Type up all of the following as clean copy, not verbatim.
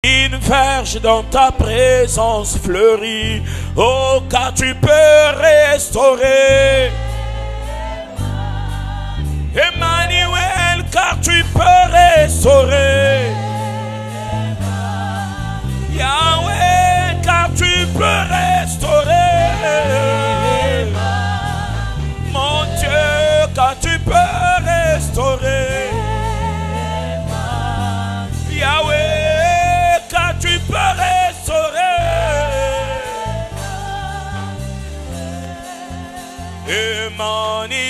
Une verge dans ta présence fleurit. Oh, car tu peux restaurer. Emmanuel, car tu peux restaurer. Yahweh, car tu peux restaurer. Mon Dieu, car tu peux restaurer. Yahweh, car tu peux restaurer. Emmanuel.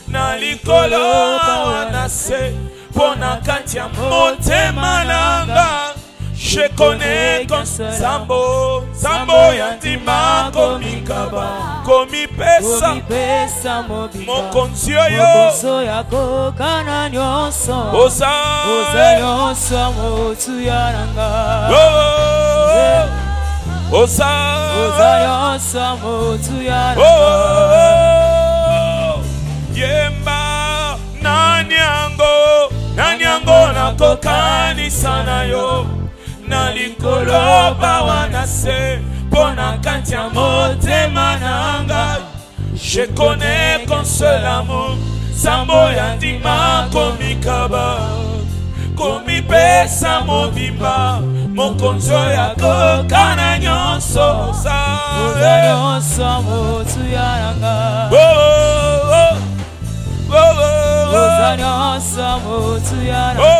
Nalikolo wanase pona katia mote malanga. Je connais comme Zambo, Zambo yantima komi kaba, komi pesa, mokonzi yo yako kana nyonso, oza nyonso motu yaranga, oza nyonso motu yaranga. Yemba nanyango nakokani sana yo. Nalikolo bawanase pona kantia motema nanga. Je connais qu'un seul amour, Zambo yandima komi kaba, komi pesa mobimba, mokonzo yako kana nyonso, oza nyonso motu yaranga. Oza nyonso motu yaranga.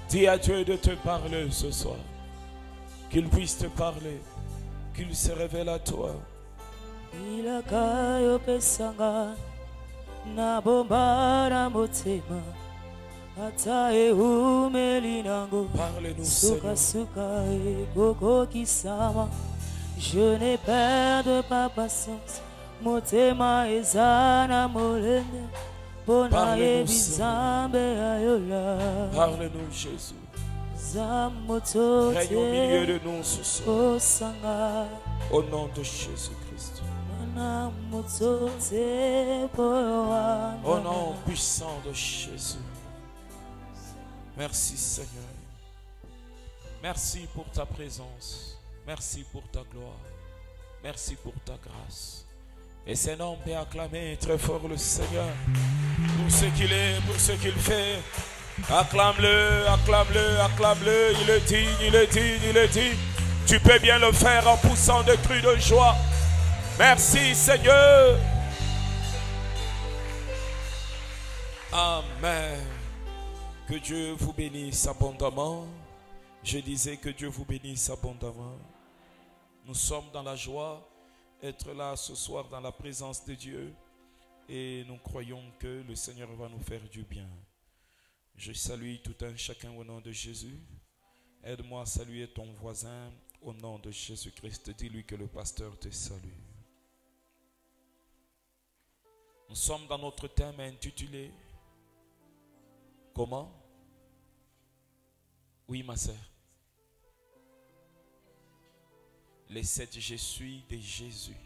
Dis à Dieu de te parler ce soir, qu'il puisse te parler, qu'il se révèle à toi. Parle-nous, Seigneur. Je n'ai peur de pas patience, motema ezana molende. Parle-nous, Jésus. Règne au milieu de nous ce soir. Au nom de Jésus-Christ. Au nom puissant de Jésus. Merci, Seigneur. Merci pour ta présence. Merci pour ta gloire. Merci pour ta grâce. Et cet homme peut acclamer très fort le Seigneur pour ce qu'il est, pour ce qu'il fait. Acclame-le, acclame-le, acclame-le. Il est digne, il est digne, il est digne. Tu peux bien le faire en poussant des cris de joie. Merci, Seigneur. Amen. Que Dieu vous bénisse abondamment. Je disais que Dieu vous bénisse abondamment. Nous sommes dans la joie d'être là ce soir dans la présence de Dieu et nous croyons que le Seigneur va nous faire du bien. Je salue tout un chacun au nom de Jésus. Aide-moi à saluer ton voisin au nom de Jésus-Christ. Dis-lui que le pasteur te salue. Nous sommes dans notre thème intitulé « Comment ?» Oui, ma sœur. Les 7 je suis de Jésus.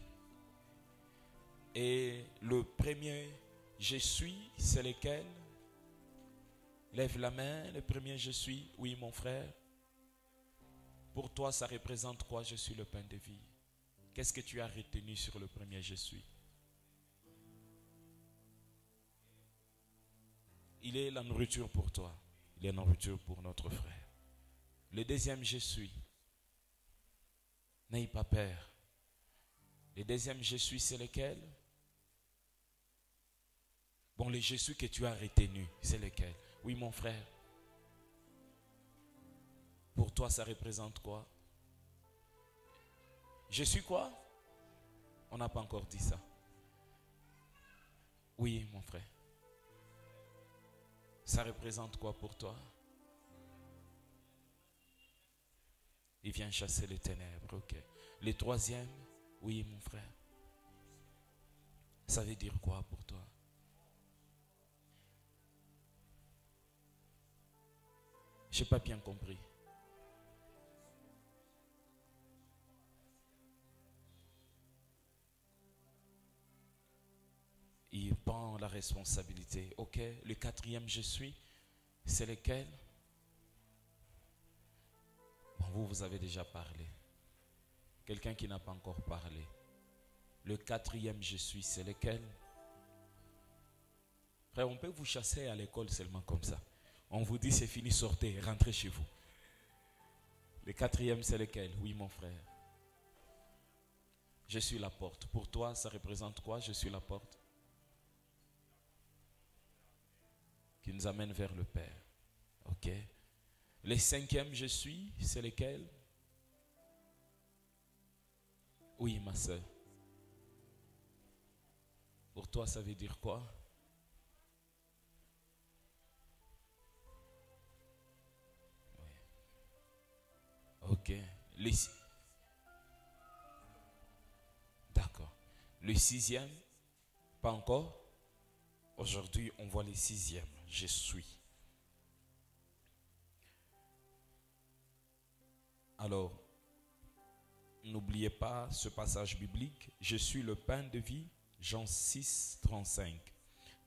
Et le premier je suis, c'est lequel? Lève la main, le premier je suis. Oui, mon frère. Pour toi, ça représente quoi? Je suis le pain de vie. Qu'est-ce que tu as retenu sur le premier je suis? Il est la nourriture pour toi. Il est la nourriture pour notre frère. Le deuxième je suis. N'ayez pas peur. Le deuxième je suis, c'est lequel? Bon, le je suis que tu as retenu, c'est lequel? Oui, mon frère. Pour toi, ça représente quoi? Je suis quoi? On n'a pas encore dit ça. Oui, mon frère. Ça représente quoi pour toi? Il vient chasser les ténèbres, ok. Le troisième, oui, mon frère. Ça veut dire quoi pour toi? Je n'ai pas bien compris. Il prend la responsabilité. Ok, le quatrième je suis, c'est lequel? Bon, vous avez déjà parlé. Quelqu'un qui n'a pas encore parlé. Le quatrième je suis, c'est lequel? Frère, on peut vous chasser à l'école seulement comme ça. On vous dit c'est fini, sortez, rentrez chez vous. Le quatrième c'est lequel? Oui, mon frère. Je suis la porte. Pour toi, ça représente quoi? Je suis la porte qui nous amène vers le Père. Ok. Le cinquième je suis, c'est lequel? Oui, ma soeur. Pour toi, ça veut dire quoi? Oui. Ok. D'accord. Le sixième, pas encore. Aujourd'hui, on voit le sixième. Je suis. Alors, n'oubliez pas ce passage biblique. Je suis le pain de vie, Jean 6, 35.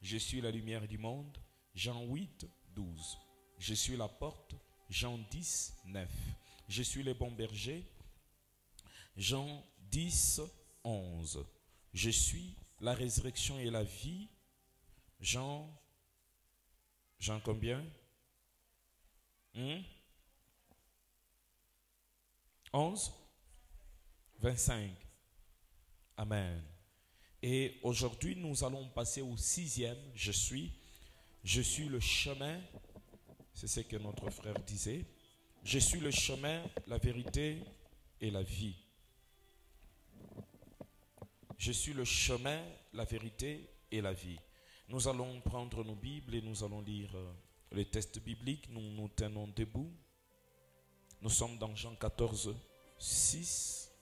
Je suis la lumière du monde, Jean 8, 12. Je suis la porte, Jean 10, 9. Je suis le bon berger, Jean 10, 11. Je suis la résurrection et la vie, Jean combien? 11, 25. Amen. Et aujourd'hui, nous allons passer au sixième. Je suis le chemin. C'est ce que notre frère disait. Je suis le chemin, la vérité et la vie. Je suis le chemin, la vérité et la vie. Nous allons prendre nos Bibles et nous allons lire les textes bibliques. Nous nous tenons debout. Nous sommes dans Jean 14, 6.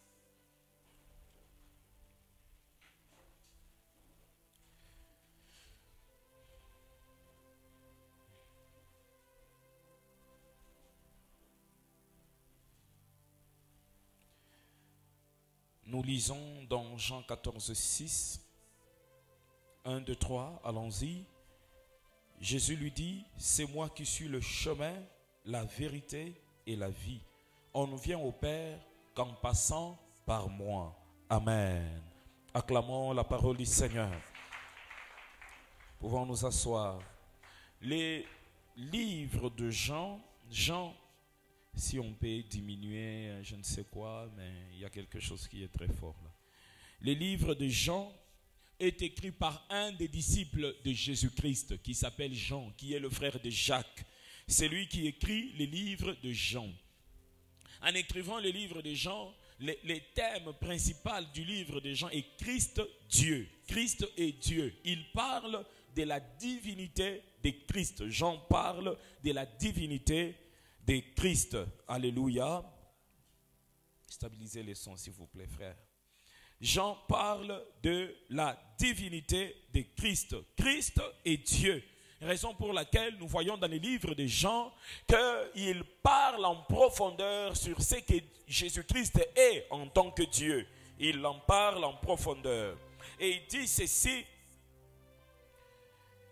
Nous lisons dans Jean 14, 6. 1, 2, 3, allons-y. Jésus lui dit, c'est moi qui suis le chemin, la vérité et la vie. On ne vient au Père qu'en passant par moi. Amen. Acclamons la parole du Seigneur. Pouvons nous asseoir. Les livres de Jean, si on peut diminuer, je ne sais quoi, mais il y a quelque chose qui est très fort là. Les livres de Jean est écrit par un des disciples de Jésus-Christ qui s'appelle Jean, qui est le frère de Jacques. c'est lui qui écrit les livres de Jean. En écrivant les livres de Jean, les thèmes principaux du livre de Jean est Christ, Dieu. Christ est Dieu. Il parle de la divinité de Christ. Jean parle de la divinité de Christ. Alléluia. Stabilisez les sons, s'il vous plaît, frère. Jean parle de la divinité de Christ. Christ est Dieu. Raison pour laquelle nous voyons dans les livres de Jean qu'il parle en profondeur sur ce que Jésus-Christ est en tant que Dieu. Il en parle en profondeur. Et il dit ceci,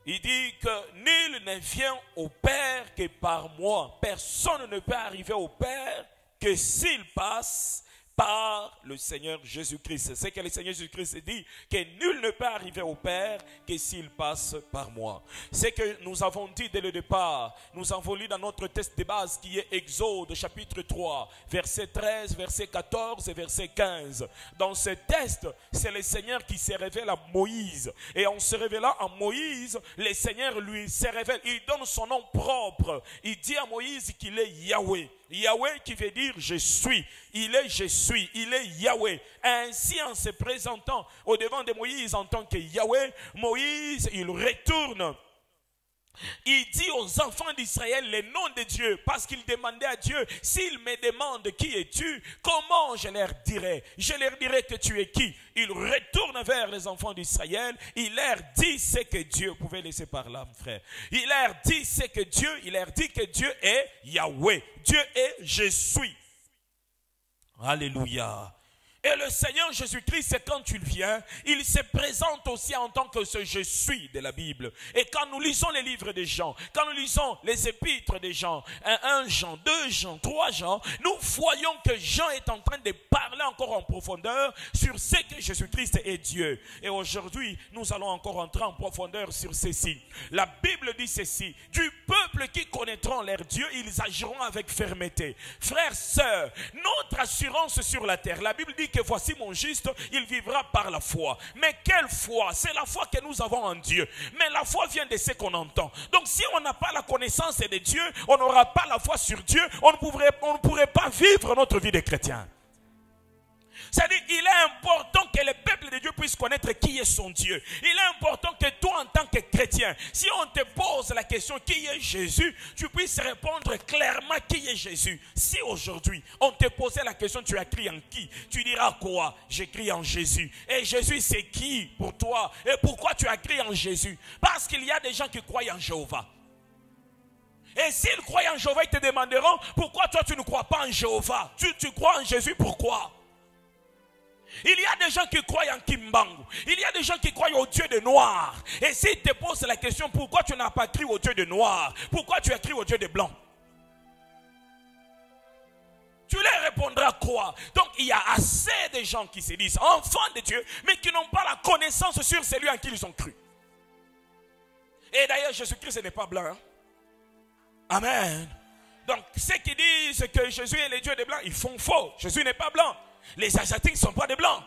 il dit que nul ne vient au Père que par moi. Personne ne peut arriver au Père que s'il passe par le Seigneur Jésus-Christ. C'est que le Seigneur Jésus-Christ dit que nul ne peut arriver au Père que s'il passe par moi. C'est que nous avons dit dès le départ, nous avons lu dans notre texte de base qui est Exode chapitre 3, verset 13, verset 14 et verset 15. Dans ce texte, c'est le Seigneur qui se révèle à Moïse. Et en se révélant à Moïse, le Seigneur lui se révèle. Il donne son nom propre. Il dit à Moïse qu'il est Yahweh. Yahweh qui veut dire je suis. Il est je suis. Il est Yahweh. Ainsi, en se présentant au devant de Moïse en tant que Yahweh, Moïse, il retourne. Il dit aux enfants d'Israël le nom de Dieu parce qu'il demandait à Dieu, s'ils me demandent qui es-tu, comment je leur dirai? Je leur dirai que tu es qui? Il retourne vers les enfants d'Israël, il leur dit ce que Dieu, vous pouvez laisser par là, mon frère. Il leur dit ce que Dieu, il leur dit que Dieu est Yahweh. Dieu est je suis. Alléluia. Et le Seigneur Jésus-Christ, quand il vient, il se présente aussi en tant que ce je suis de la Bible. Et quand nous lisons les livres de Jean, quand nous lisons les épîtres de Jean, 1 Jean, 2 Jean, 3 Jean, nous voyons que Jean est en train de parler encore en profondeur sur ce que Jésus-Christ est Dieu. Et aujourd'hui, nous allons encore entrer en profondeur sur ceci. La Bible dit ceci, du peuple qui connaîtront leur Dieu, ils agiront avec fermeté. Frères, sœurs, notre assurance sur la terre, la Bible dit que voici mon juste, il vivra par la foi. Mais quelle foi? C'est la foi que nous avons en Dieu. Mais la foi vient de ce qu'on entend. Donc si on n'a pas la connaissance de Dieu, on n'aura pas la foi sur Dieu, on ne pourrait pas vivre notre vie de chrétien. C'est-à-dire qu'il est important que le peuple de Dieu puisse connaître qui est son Dieu. Il est important que toi en tant que chrétien, si on te pose la question qui est Jésus, tu puisses répondre clairement qui est Jésus. Si aujourd'hui on te posait la question, tu as crié en qui? Tu diras quoi? J'écris en Jésus. Et Jésus c'est qui pour toi? Et pourquoi tu as crié en Jésus? Parce qu'il y a des gens qui croient en Jéhovah. Et s'ils croient en Jéhovah, ils te demanderont pourquoi toi tu ne crois pas en Jéhovah? Tu crois en Jésus, pourquoi? Il y a des gens qui croient en Kimbangu. Il y a des gens qui croient au Dieu de noir. Et s'ils te posent la question, pourquoi tu n'as pas crié au Dieu de noir? Pourquoi tu as crié au Dieu de blanc? Tu leur répondras quoi? Donc il y a assez de gens qui se disent enfants de Dieu, mais qui n'ont pas la connaissance sur celui en qui ils ont cru. Et d'ailleurs, Jésus-Christ n'est pas blanc. Hein? Amen. Donc ceux qui disent que Jésus est le Dieu des blancs, ils font faux. Jésus n'est pas blanc. Les Asiatiques ne sont pas des blancs.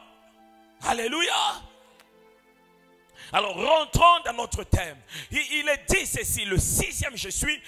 Alléluia. Alors rentrons dans notre thème. Il est dit ceci, le 6e je suis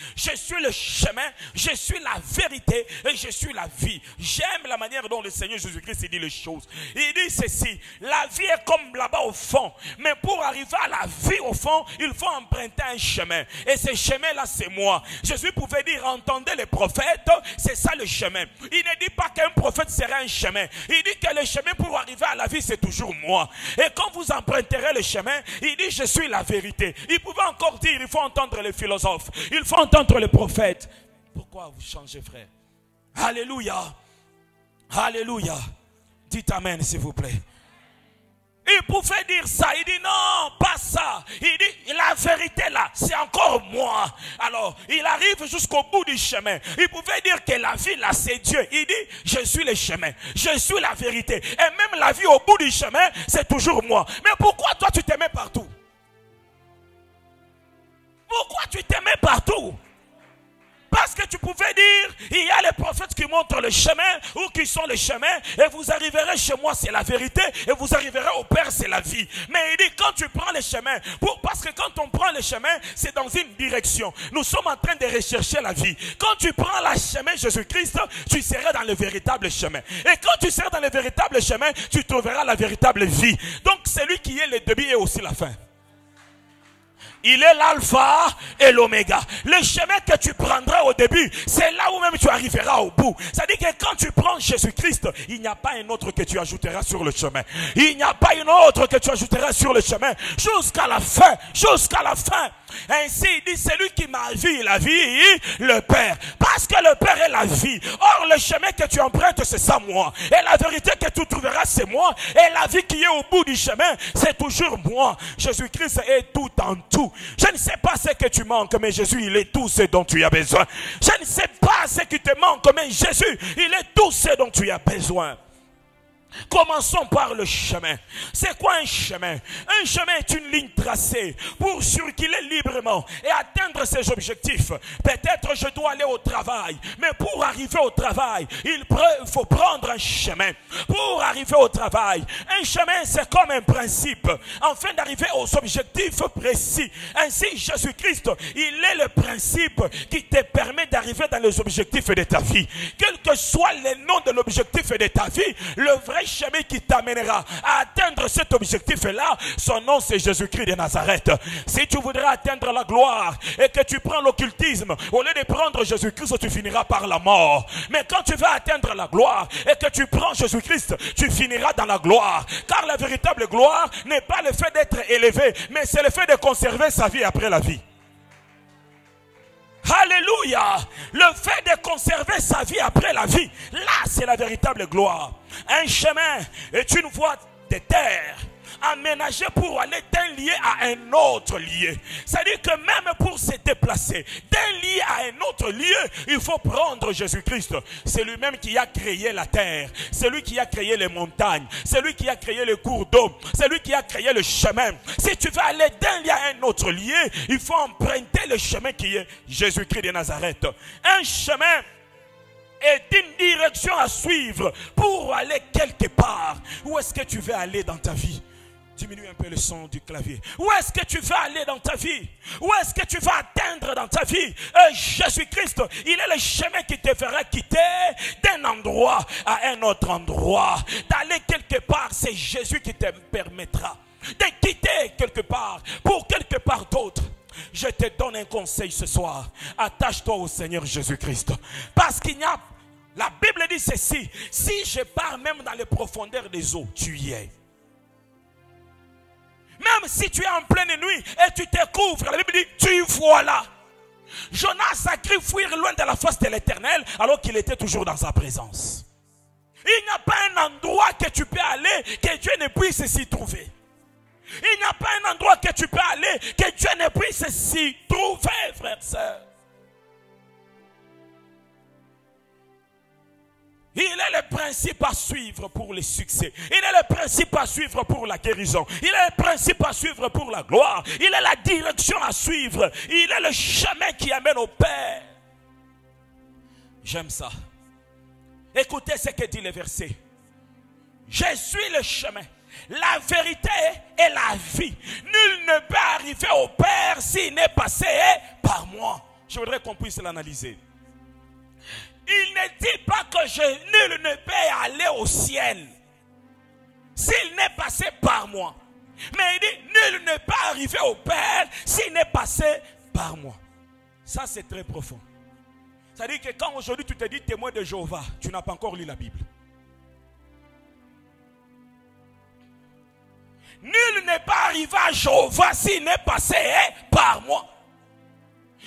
le chemin, je suis la vérité et je suis la vie. J'aime la manière dont le Seigneur Jésus-Christ dit les choses. Il dit ceci, la vie est comme là-bas au fond, mais pour arriver à la vie au fond, il faut emprunter un chemin. Et ce chemin-là, c'est moi. Jésus pouvait dire, entendez les prophètes, c'est ça le chemin. Il ne dit pas qu'un prophète serait un chemin. Il dit que le chemin pour arriver à la vie, c'est toujours moi. Et quand vous emprunterez le chemin, il dit je suis la vérité. Il pouvait encore dire il faut entendre les philosophes, il faut entendre les prophètes. Pourquoi vous changez, frère? Alléluia. Alléluia. Dites amen s'il vous plaît. Il pouvait dire ça, il dit non, pas ça. Il dit la vérité là, c'est encore moi. Alors, il arrive jusqu'au bout du chemin. Il pouvait dire que la vie là, c'est Dieu. Il dit, je suis le chemin, je suis la vérité. Et même la vie au bout du chemin, c'est toujours moi. Mais pourquoi toi tu t'aimais partout? Pourquoi tu t'aimais partout? Parce que tu pouvais dire, Il y a les prophètes qui montrent le chemin ou qui sont le chemin. Et vous arriverez chez moi, c'est la vérité. Et vous arriverez au Père, c'est la vie. Mais il dit, quand tu prends le chemin, parce que quand on prend le chemin, c'est dans une direction. Nous sommes en train de rechercher la vie. Quand tu prends le chemin Jésus-Christ, tu seras dans le véritable chemin. Et quand tu seras dans le véritable chemin, tu trouveras la véritable vie. Donc celui qui est le début est aussi la fin. Il est l'alpha et l'oméga. Le chemin que tu prendras au début, c'est là où même tu arriveras au bout. C'est-à-dire que quand tu prends Jésus-Christ, il n'y a pas un autre que tu ajouteras sur le chemin. Il n'y a pas une autre que tu ajouteras sur le chemin. Jusqu'à la fin. Jusqu'à la fin. Ainsi, il dit, celui qui m'a vu la vie, le Père. Parce que le Père est la vie. Or, le chemin que tu empruntes, c'est ça, moi. Et la vérité que tu trouveras, c'est moi. Et la vie qui est au bout du chemin, c'est toujours moi. Jésus-Christ est tout en tout. Je ne sais pas ce que tu manques, mais Jésus, il est tout ce dont tu as besoin. Je ne sais pas ce qui te manque, mais Jésus, il est tout ce dont tu as besoin. Commençons par le chemin. C'est quoi un chemin? Un chemin est une ligne tracée pour circuler librement et atteindre ses objectifs. Peut-être je dois aller au travail, mais pour arriver au travail, il faut prendre un chemin. Pour arriver au travail, un chemin c'est comme un principe, afin d'arriver aux objectifs précis. Ainsi Jésus-Christ, il est le principe qui te permet d'arriver dans les objectifs de ta vie. Quel que soit le nom de l'objectif de ta vie, le vrai chemin qui t'amènera à atteindre cet objectif-là, son nom c'est Jésus-Christ de Nazareth. Si tu voudrais atteindre la gloire et que tu prends l'occultisme, au lieu de prendre Jésus-Christ, tu finiras par la mort. Mais quand tu vas atteindre la gloire et que tu prends Jésus-Christ, tu finiras dans la gloire. Car la véritable gloire n'est pas le fait d'être élevé, mais c'est le fait de conserver sa vie après la vie. Alléluia. Le fait de conserver sa vie après la vie, là c'est la véritable gloire. Un chemin est une voie de terre aménagée pour aller d'un lieu à un autre lieu. C'est-à-dire que même pour se déplacer d'un lieu à un autre lieu, il faut prendre Jésus-Christ. C'est lui-même qui a créé la terre. C'est lui qui a créé les montagnes. C'est lui qui a créé les cours d'eau. C'est lui qui a créé le chemin. Si tu veux aller d'un lieu à un autre lieu, il faut emprunter le chemin qui est Jésus-Christ de Nazareth. Un chemin est une direction à suivre pour aller quelque part. Où est-ce que tu veux aller dans ta vie? Diminue un peu le son du clavier. Où est-ce que tu vas aller dans ta vie? Où est-ce que tu vas atteindre dans ta vie? Jésus-Christ, il est le chemin qui te fera quitter d'un endroit à un autre endroit. D'aller quelque part, c'est Jésus qui te permettra de quitter quelque part pour quelque part d'autre. Je te donne un conseil ce soir. Attache-toi au Seigneur Jésus-Christ. Parce qu'il y a... La Bible dit ceci. Si je pars même dans les profondeurs des eaux, tu y es. Même si tu es en pleine nuit et tu te couvres, la Bible dit, tu y voilà. Jonas a cru fuir loin de la face de l'Éternel alors qu'il était toujours dans sa présence. Il n'y a pas un endroit que tu peux aller que Dieu ne puisse s'y trouver. Il n'y a pas un endroit que tu peux aller que Dieu ne puisse s'y trouver, frères et sœurs. Il est le principe à suivre pour le succès. Il est le principe à suivre pour la guérison. Il est le principe à suivre pour la gloire. Il est la direction à suivre. Il est le chemin qui amène au Père. J'aime ça. Écoutez ce que dit le verset. Je suis le chemin, la vérité et la vie. Nul ne peut arriver au Père s'il n'est passé par moi. Je voudrais qu'on puisse l'analyser. Il ne dit pas que nul ne peut aller au ciel s'il n'est passé par moi. Mais il dit, nul ne peut arriver au Père s'il n'est passé par moi. Ça c'est très profond. C'est-à-dire que quand aujourd'hui tu te dis témoin de Jéhovah, tu n'as pas encore lu la Bible. Nul n'est pas arrivé à Jéhovah s'il n'est passé par moi.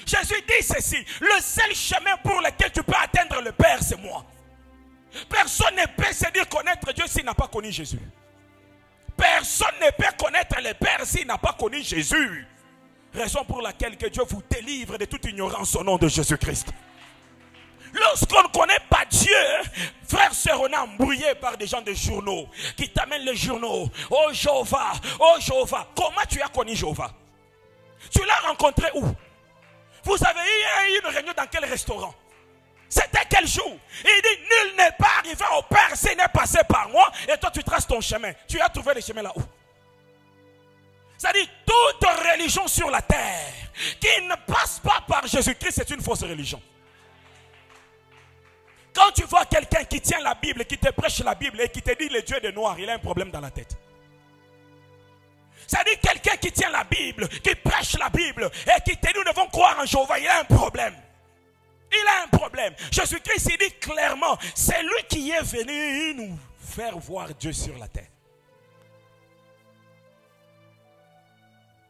Jésus dit ceci, le seul chemin pour lequel tu peux atteindre le Père, c'est moi. Personne ne peut se dire connaître Dieu s'il n'a pas connu Jésus. Personne ne peut connaître le Père s'il n'a pas connu Jésus. Raison pour laquelle que Dieu vous délivre de toute ignorance au nom de Jésus-Christ. Lorsqu'on ne connaît pas Dieu, frère, sœur, on est embrouillé par des gens de journaux qui t'amènent les journaux. Oh Jéhovah, oh Jéhovah. Comment tu as connu Jéhovah? Tu l'as rencontré où? Vous avez eu une réunion dans quel restaurant? C'était quel jour? Il dit, nul n'est pas arrivé au Père s'il n'est passé par moi. Et toi, tu traces ton chemin. Tu as trouvé le chemin là-haut. C'est-à-dire, toute religion sur la terre qui ne passe pas par Jésus-Christ, c'est une fausse religion. Quand tu vois quelqu'un qui tient la Bible, qui te prêche la Bible et qui te dit le Dieu de noir, il a un problème dans la tête. C'est-à-dire quelqu'un qui tient la Bible, qui prêche la Bible et qui te dit nous devons croire en Jéhovah, il a un problème. Il a un problème. Jésus-Christ il dit clairement, c'est lui qui est venu nous faire voir Dieu sur la terre.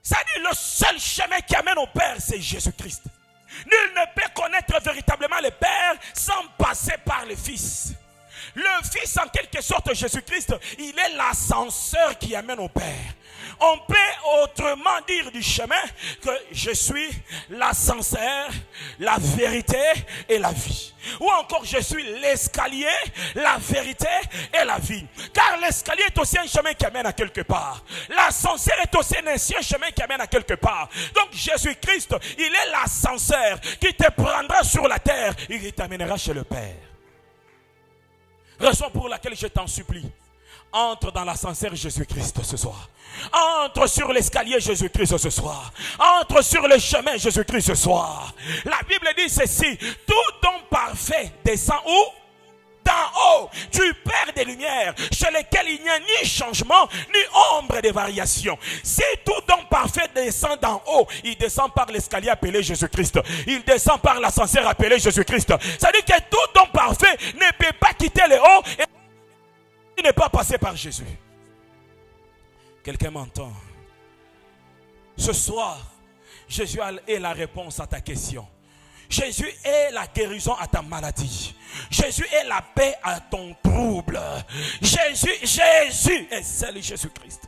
C'est-à-dire le seul chemin qui amène au Père, c'est Jésus-Christ. Nul ne peut connaître véritablement le Père sans passer par le Fils. Le Fils, en quelque sorte, Jésus-Christ, il est l'ascenseur qui amène au Père. On peut autrement dire du chemin que je suis l'ascenseur, la vérité et la vie. Ou encore je suis l'escalier, la vérité et la vie. Car l'escalier est aussi un chemin qui amène à quelque part. L'ascenseur est aussi un ancien chemin qui amène à quelque part. Donc Jésus-Christ, il est l'ascenseur qui te prendra sur la terre et qui t'amènera chez le Père. Raison pour laquelle je t'en supplie. Entre dans l'ascenseur Jésus-Christ ce soir. Entre sur l'escalier Jésus-Christ ce soir. Entre sur le chemin Jésus-Christ ce soir. La Bible dit ceci. Tout don parfait descend où? D'en haut, du Père des Lumières, chez lequel il n'y a ni changement, ni ombre de variation. Si tout don parfait descend d'en haut, il descend par l'escalier appelé Jésus-Christ. Il descend par l'ascenseur appelé Jésus-Christ. Ça veut dire que tout don parfait ne peut pas quitter le haut et il n'est pas passé par Jésus. Quelqu'un m'entend? Ce soir, Jésus est la réponse à ta question. Jésus est la guérison à ta maladie. Jésus est la paix à ton trouble. Jésus est seul Jésus-Christ.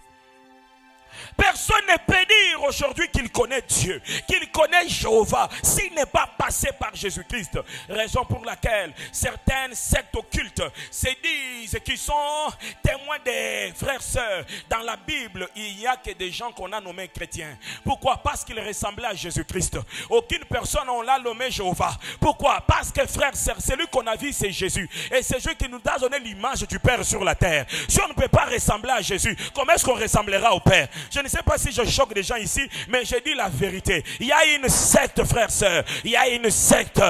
Personne ne peut dire aujourd'hui qu'il connaît Dieu, qu'il connaît Jéhovah, s'il n'est pas passé par Jésus-Christ. Raison pour laquelle certaines sectes occultes se disent qu'ils sont témoins des frères sœurs. Dans la Bible, il n'y a que des gens qu'on a nommés chrétiens. Pourquoi? Parce qu'ils ressemblaient à Jésus-Christ. Aucune personne on l'a nommé Jéhovah. Pourquoi? Parce que frères sœurs, celui qu'on a vu c'est Jésus. Et c'est Jésus qui nous a donné l'image du Père sur la terre. Si on ne peut pas ressembler à Jésus, comment est-ce qu'on ressemblera au Père? Je ne sais pas si je choque des gens ici, mais je dis la vérité. Il y a une secte, frères, sœurs. Il y a une secte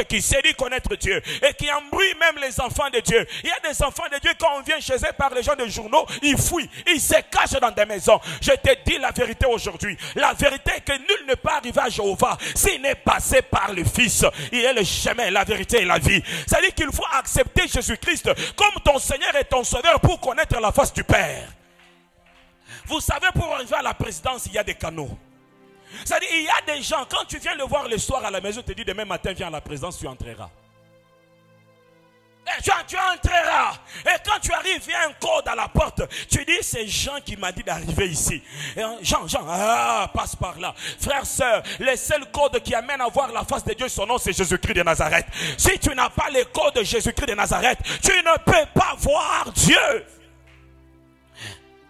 qui sait dit connaître Dieu et qui embrouille même les enfants de Dieu. Il y a des enfants de Dieu, quand on vient chez eux par les gens des journaux, ils fuient, ils se cachent dans des maisons. Je te dis la vérité aujourd'hui. La vérité est que nul ne peut arriver à Jéhovah s'il n'est passé par le Fils. Il est le chemin, la vérité et la vie. C'est-à-dire qu'il faut accepter Jésus-Christ comme ton Seigneur et ton Sauveur pour connaître la face du Père. Vous savez, pour arriver à la présidence, il y a des canaux. C'est-à-dire, il y a des gens, quand tu viens le voir le soir à la maison, tu te dis demain matin, viens à la présidence, tu entreras. Et tu entreras. Et quand tu arrives, il y a un code à la porte. Tu dis, c'est Jean qui m'a dit d'arriver ici. Et Jean, passe par là. Frères, sœurs, le seul code qui amène à voir la face de Dieu, son nom, c'est Jésus-Christ de Nazareth. Si tu n'as pas le code de Jésus-Christ de Nazareth, tu ne peux pas voir Dieu.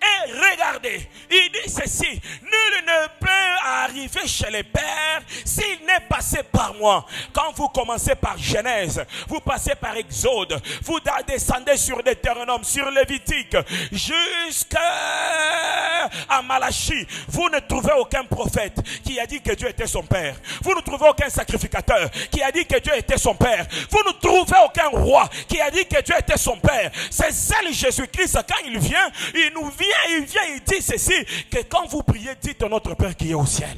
Et regardez, il dit ceci, nul ne peut arriver chez le Père s'il n'est passé par moi. Quand vous commencez par Genèse, vous passez par Exode, vous descendez sur Deutéronome, sur Lévitique, jusqu'à Malachie, vous ne trouvez aucun prophète qui a dit que Dieu était son Père. Vous ne trouvez aucun sacrificateur qui a dit que Dieu était son Père. Vous ne trouvez aucun roi qui a dit que Dieu était son Père. C'est seul Jésus-Christ, quand il vient, il vient, il dit ceci, que quand vous priez, dites notre Père qui est au ciel.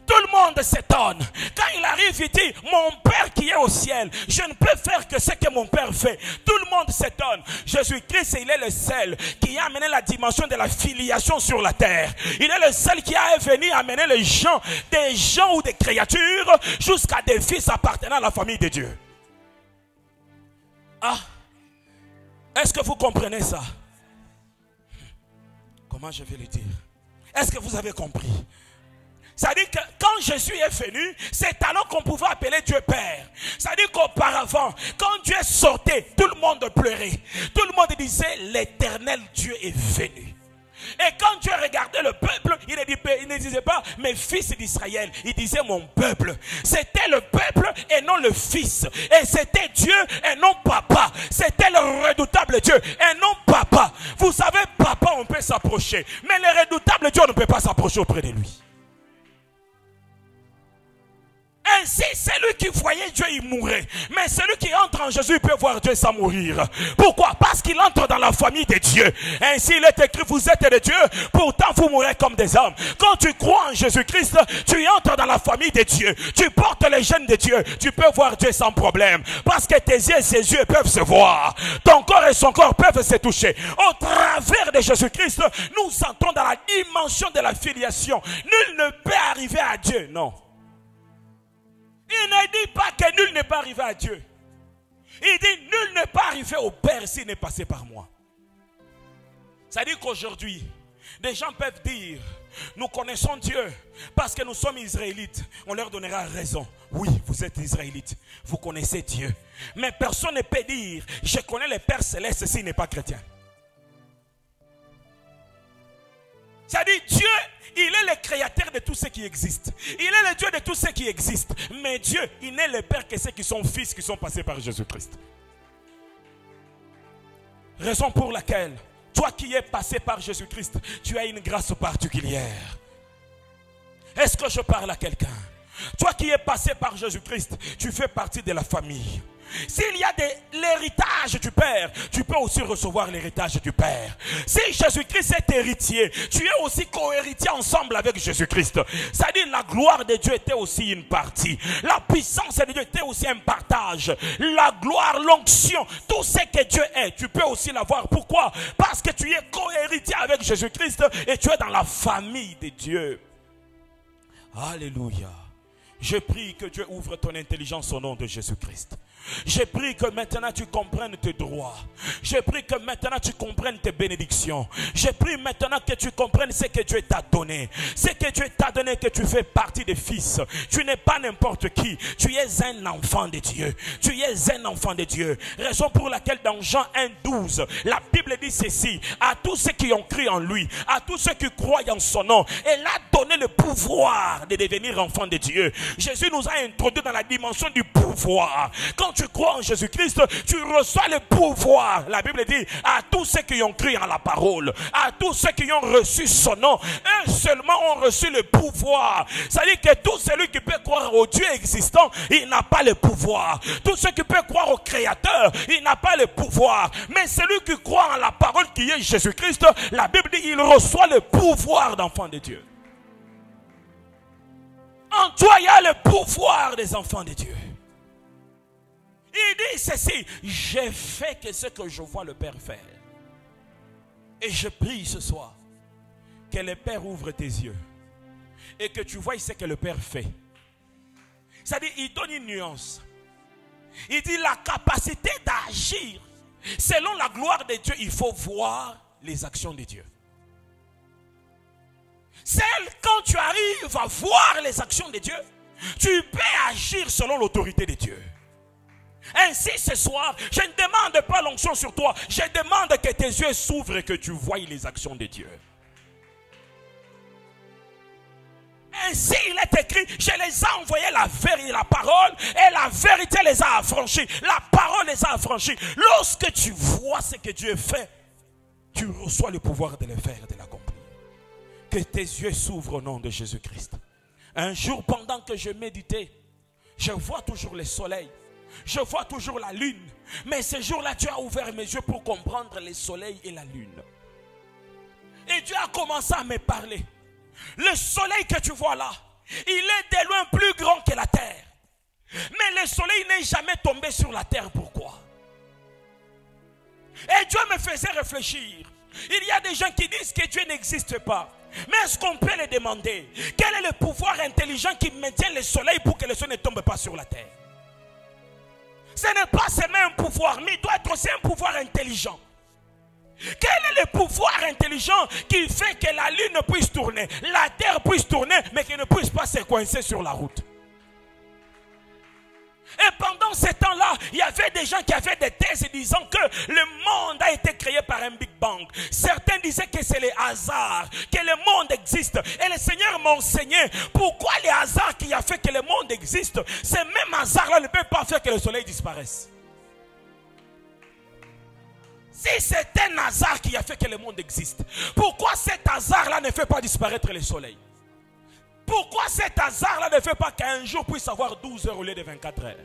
Tout le monde s'étonne. Quand il arrive, il dit, mon Père qui est au ciel, je ne peux faire que ce que mon Père fait. Tout le monde s'étonne. Jésus-Christ, il est le seul qui a amené la dimension de la filiation sur la terre. Il est le seul qui a venu amener les gens, des gens ou des créatures, jusqu'à des fils appartenant à la famille de Dieu. Ah, est-ce que vous comprenez ça? Comment je vais le dire? Est-ce que vous avez compris? C'est-à-dire que quand Jésus est venu, c'est alors qu'on pouvait appeler Dieu Père. C'est-à-dire qu'auparavant, quand Dieu sortait, tout le monde pleurait. Tout le monde disait, l'Éternel Dieu est venu. Et quand Dieu regardait le peuple, il ne disait pas mes fils d'Israël, il disait mon peuple. C'était le peuple et non le fils. Et c'était Dieu et non papa. C'était le redoutable Dieu et non papa. Vous savez, papa, on peut s'approcher, mais le redoutable Dieu, on ne peut pas s'approcher auprès de lui. Ainsi, celui qui voyait Dieu, il mourait. Mais celui qui entre en Jésus, il peut voir Dieu sans mourir. Pourquoi? Parce qu'il entre dans la famille de Dieu. Ainsi, il est écrit, vous êtes de Dieu, pourtant vous mourrez comme des hommes. Quand tu crois en Jésus-Christ, tu entres dans la famille de Dieu. Tu portes les gènes de Dieu. Tu peux voir Dieu sans problème. Parce que tes yeux et ses yeux peuvent se voir. Ton corps et son corps peuvent se toucher. Au travers de Jésus-Christ, nous entrons dans la dimension de la filiation. Nul ne peut arriver à Dieu, non. Il ne dit pas que nul n'est pas arrivé à Dieu. Il dit nul n'est pas arrivé au Père s'il n'est passé par moi. Ça dit qu'aujourd'hui, des gens peuvent dire, nous connaissons Dieu parce que nous sommes Israélites. On leur donnera raison. Oui, vous êtes Israélites. Vous connaissez Dieu. Mais personne ne peut dire, je connais le Père Céleste s'il n'est pas chrétien. Ça dit Dieu, il est le créateur de tout ce qui existe. Il est le Dieu de tout ce qui existe. Mais Dieu, il n'est le Père que ceux qui sont fils, qui sont passés par Jésus-Christ. Raison pour laquelle, toi qui es passé par Jésus-Christ, tu as une grâce particulière. Est-ce que je parle à quelqu'un? Toi qui es passé par Jésus-Christ, tu fais partie de la famille. S'il y a l'héritage du Père, tu peux aussi recevoir l'héritage du Père. Si Jésus-Christ est héritier, tu es aussi co-héritier ensemble avec Jésus-Christ. C'est-à-dire la gloire de Dieu était aussi une partie. La puissance de Dieu était aussi un partage. La gloire, l'onction, tout ce que Dieu est, tu peux aussi l'avoir. Pourquoi? Parce que tu es co-héritier avec Jésus-Christ et tu es dans la famille de Dieu. Alléluia. Je prie que Dieu ouvre ton intelligence au nom de Jésus-Christ. Je prie que maintenant tu comprennes tes droits. Je prie que maintenant tu comprennes tes bénédictions. Je prie maintenant que tu comprennes ce que Dieu t'a donné. Ce que Dieu t'a donné, que tu fais partie des fils. Tu n'es pas n'importe qui. Tu es un enfant de Dieu. Tu es un enfant de Dieu. Raison pour laquelle dans Jean 1,12, la Bible dit ceci. À tous ceux qui ont cru en lui, à tous ceux qui croient en son nom, elle a donné le pouvoir de devenir enfant de Dieu. Jésus nous a introduits dans la dimension du pouvoir. Quand tu crois en Jésus-Christ, tu reçois le pouvoir. La Bible dit à tous ceux qui ont cru en la parole, à tous ceux qui ont reçu son nom, eux seulement ont reçu le pouvoir. C'est-à-dire que tout celui qui peut croire au Dieu existant, il n'a pas le pouvoir. Tout celui qui peut croire au Créateur, il n'a pas le pouvoir. Mais celui qui croit en la parole qui est Jésus-Christ, la Bible dit il reçoit le pouvoir d'enfant de Dieu. En toi, il y a le pouvoir des enfants de Dieu. Il dit ceci, j'ai fait que ce que je vois le Père faire. Et je prie ce soir que le Père ouvre tes yeux et que tu vois ce que le Père fait. C'est-à-dire, il donne une nuance. Il dit la capacité d'agir selon la gloire de Dieu, il faut voir les actions de Dieu. Quand tu arrives à voir les actions de Dieu, tu peux agir selon l'autorité de Dieu. Ainsi ce soir, je ne demande pas l'onction sur toi, je demande que tes yeux s'ouvrent et que tu voies les actions de Dieu. Ainsi il est écrit, je les ai envoyés la vérité, la parole, et la vérité les a affranchis. La parole les a affranchis. Lorsque tu vois ce que Dieu fait, tu reçois le pouvoir de le faire, de l'accomplir. Que tes yeux s'ouvrent au nom de Jésus-Christ. Un jour, pendant que je méditais, je vois toujours le soleil. Je vois toujours la lune. Mais ce jour-là, Dieu a ouvert mes yeux pour comprendre le soleil et la lune. Et Dieu a commencé à me parler. Le soleil que tu vois là, il est de loin plus grand que la terre. Mais le soleil n'est jamais tombé sur la terre. Pourquoi? Et Dieu me faisait réfléchir. Il y a des gens qui disent que Dieu n'existe pas. Mais est-ce qu'on peut le demander? Quel est le pouvoir intelligent qui maintient le soleil pour que le soleil ne tombe pas sur la terre? Ce n'est pas seulement un pouvoir, mais il doit être aussi un pouvoir intelligent. Quel est le pouvoir intelligent qui fait que la lune puisse tourner, la terre puisse tourner, mais qu'elle ne puisse pas se coincer sur la route? Et pendant ce temps-là, il y avait avait des gens qui avaient des thèses disant que le monde a été créé par un Big Bang. Certains disaient que c'est les hasards, que le monde existe. Et le Seigneur m'a enseigné pourquoi les hasards qui a fait que le monde existe, ces mêmes hasards-là ne peuvent pas faire que le soleil disparaisse. Si c'est un hasard qui a fait que le monde existe, pourquoi cet hasard-là ne fait pas disparaître le soleil? Pourquoi cet hasard-là ne fait pas qu'un jour puisse avoir 12 heures au lieu de 24 heures?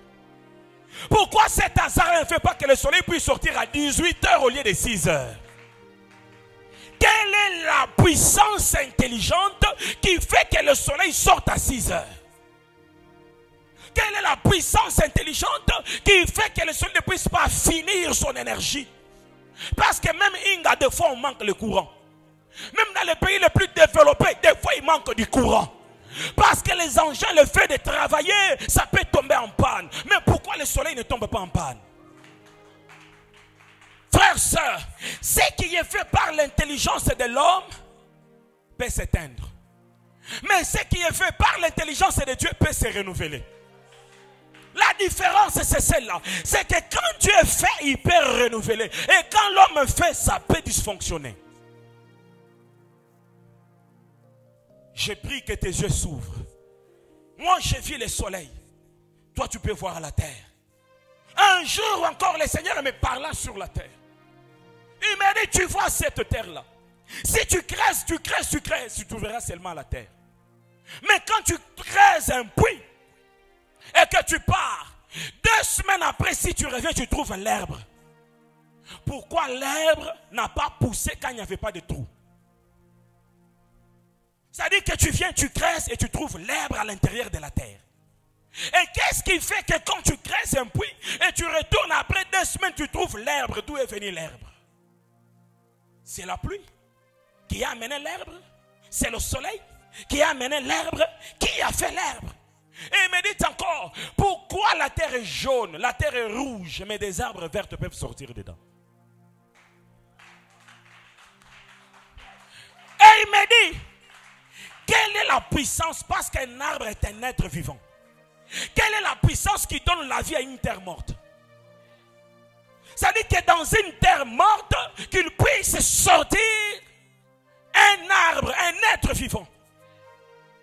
Pourquoi cet hasard ne fait pas que le soleil puisse sortir à 18 heures au lieu de 6 heures? Quelle est la puissance intelligente qui fait que le soleil sorte à 6 heures? Quelle est la puissance intelligente qui fait que le soleil ne puisse pas finir son énergie? Parce que même Inga, des fois on manque le courant. Même dans les pays les plus développés, des fois il manque du courant. Parce que les engins, le fait de travailler, ça peut tomber en panne. Mais pourquoi le soleil ne tombe pas en panne? Frères, sœurs, ce qui est fait par l'intelligence de l'homme peut s'éteindre. Mais ce qui est fait par l'intelligence de Dieu peut se renouveler. La différence c'est celle-là. C'est que quand Dieu fait, il peut renouveler. Et quand l'homme fait, ça peut dysfonctionner. Je prie que tes yeux s'ouvrent. Moi, j'ai vu le soleil. Toi, tu peux voir la terre. Un jour encore, le Seigneur me parla sur la terre. Il m'a dit, tu vois cette terre-là. Si tu creuses, tu verras seulement la terre. Mais quand tu creuses un puits et que tu pars, 2 semaines après, si tu reviens, tu trouves l'herbe. Pourquoi l'herbe n'a pas poussé quand il n'y avait pas de trou? C'est-à-dire que tu viens, tu creuses et tu trouves l'herbe à l'intérieur de la terre. Et qu'est-ce qui fait que quand tu creuses un puits et tu retournes après 2 semaines, tu trouves l'herbe? D'où est venue l'herbe? C'est la pluie qui a amené l'herbe. C'est le soleil qui a amené l'herbe. Qui a fait l'herbe? Et il me dit encore, pourquoi la terre est jaune, la terre est rouge, mais des arbres verts peuvent sortir dedans? Et il me dit, quelle est la puissance? Parce qu'un arbre est un être vivant. Quelle est la puissance qui donne la vie à une terre morte? Ça dit que dans une terre morte, qu'il puisse sortir un arbre, un être vivant.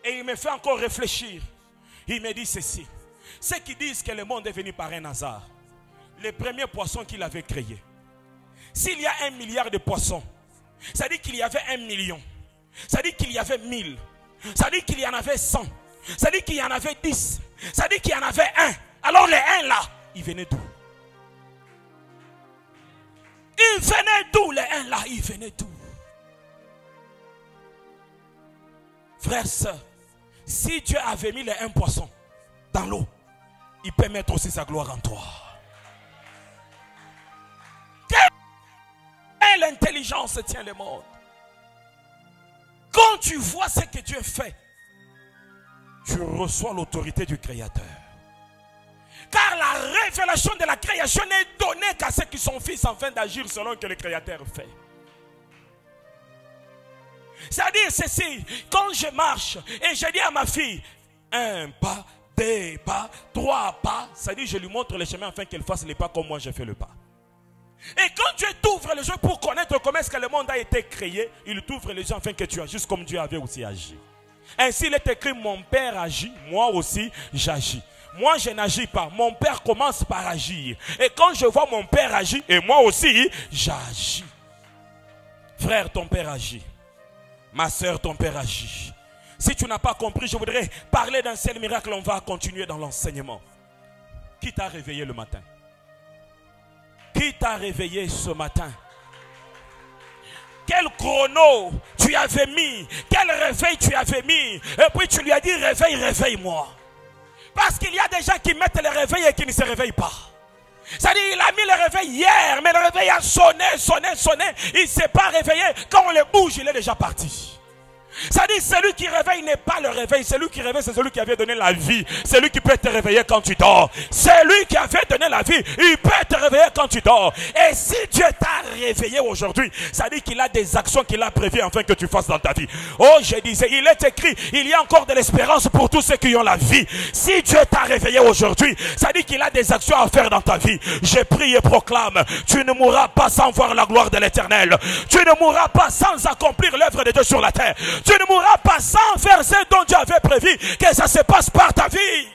Et il me fait encore réfléchir. Il me dit ceci. Ceux qui disent que le monde est venu par un hasard, les premiers poissons qu'il avait créés. S'il y a 1 milliard de poissons, ça dit qu'il y avait 1 million. Ça dit qu'il y avait 1000. Ça dit qu'il y en avait 100. Ça dit qu'il y en avait 10. Ça dit qu'il y en avait 1. Alors les 1 là, ils venaient d'où? Ils venaient d'où les 1 là? Ils venaient d'où? Frères, sœurs, si Dieu avait mis les 1 poisson dans l'eau, il peut mettre aussi sa gloire en toi. Quelle intelligence tient le monde? Quand tu vois ce que Dieu fait, tu reçois l'autorité du Créateur. Car la révélation de la création n'est donnée qu'à ceux qui sont fils afin d'agir selon ce que le Créateur fait. C'est-à-dire ceci, quand je marche et je dis à ma fille, 1 pas, 2 pas, 3 pas, c'est-à-dire je lui montre le chemin afin qu'elle fasse les pas comme moi je fais le pas. Et quand Dieu t'ouvre les yeux pour connaître comment est-ce que le monde a été créé, il t'ouvre les yeux afin que tu agisses comme Dieu avait aussi agi. Ainsi il est écrit, mon père agit, moi aussi j'agis. Moi je n'agis pas, mon père commence par agir. Et quand je vois mon père agir, et moi aussi j'agis. Frère, ton père agit. Ma soeur, ton père agit. Si tu n'as pas compris, je voudrais parler d'un seul miracle. On va continuer dans l'enseignement. Qui t'a réveillé le matin? Qui t'a réveillé ce matin? Quel chrono tu avais mis? Quel réveil tu avais mis? Et puis tu lui as dit, réveille, réveille-moi. Parce qu'il y a des gens qui mettent le réveil et qui ne se réveillent pas. C'est-à-dire, il a mis le réveil hier, mais le réveil a sonné. Il ne s'est pas réveillé. Quand on le bouge, il est déjà parti. Ça dit, celui qui réveille n'est pas le réveil. Celui qui réveille, c'est celui qui avait donné la vie. C'est lui qui peut te réveiller quand tu dors. C'est lui qui avait donné la vie. Il peut te réveiller quand tu dors. Et si Dieu t'a réveillé aujourd'hui, ça dit qu'il a des actions qu'il a prévues afin que tu fasses dans ta vie. Oh, je disais, il est écrit, il y a encore de l'espérance pour tous ceux qui ont la vie. Si Dieu t'a réveillé aujourd'hui, ça dit qu'il a des actions à faire dans ta vie. Je prie et proclame, tu ne mourras pas sans voir la gloire de l'Éternel. Tu ne mourras pas sans accomplir l'œuvre de Dieu sur la terre. Tu ne mourras pas sans faire ce dont Dieu avait prévu que ça se passe par ta vie.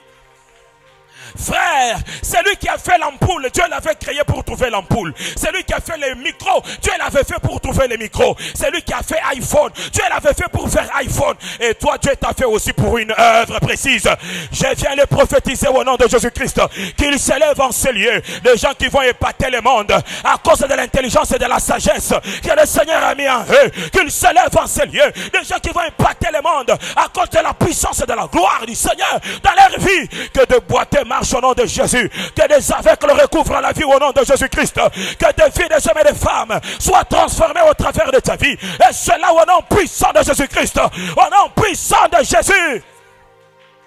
Frère, c'est lui qui a fait l'ampoule. Dieu l'avait créé pour trouver l'ampoule. C'est lui qui a fait les micros. Dieu l'avait fait pour trouver les micros. C'est lui qui a fait iPhone. Dieu l'avait fait pour faire iPhone. Et toi, Dieu t'a fait aussi pour une œuvre précise. Je viens le prophétiser au nom de Jésus-Christ qu'il s'élève en ces lieux des gens qui vont épater le monde à cause de l'intelligence et de la sagesse que le Seigneur a mis en eux. Qu'il s'élève en ces lieux des gens qui vont épater le monde à cause de la puissance et de la gloire du Seigneur dans leur vie. Que de boiteux marchent au nom de Jésus, que des aveugles recouvrent la vie au nom de Jésus-Christ, que des filles, des hommes et des femmes soient transformés au travers de ta vie, et cela au nom puissant de Jésus-Christ, au nom puissant de Jésus.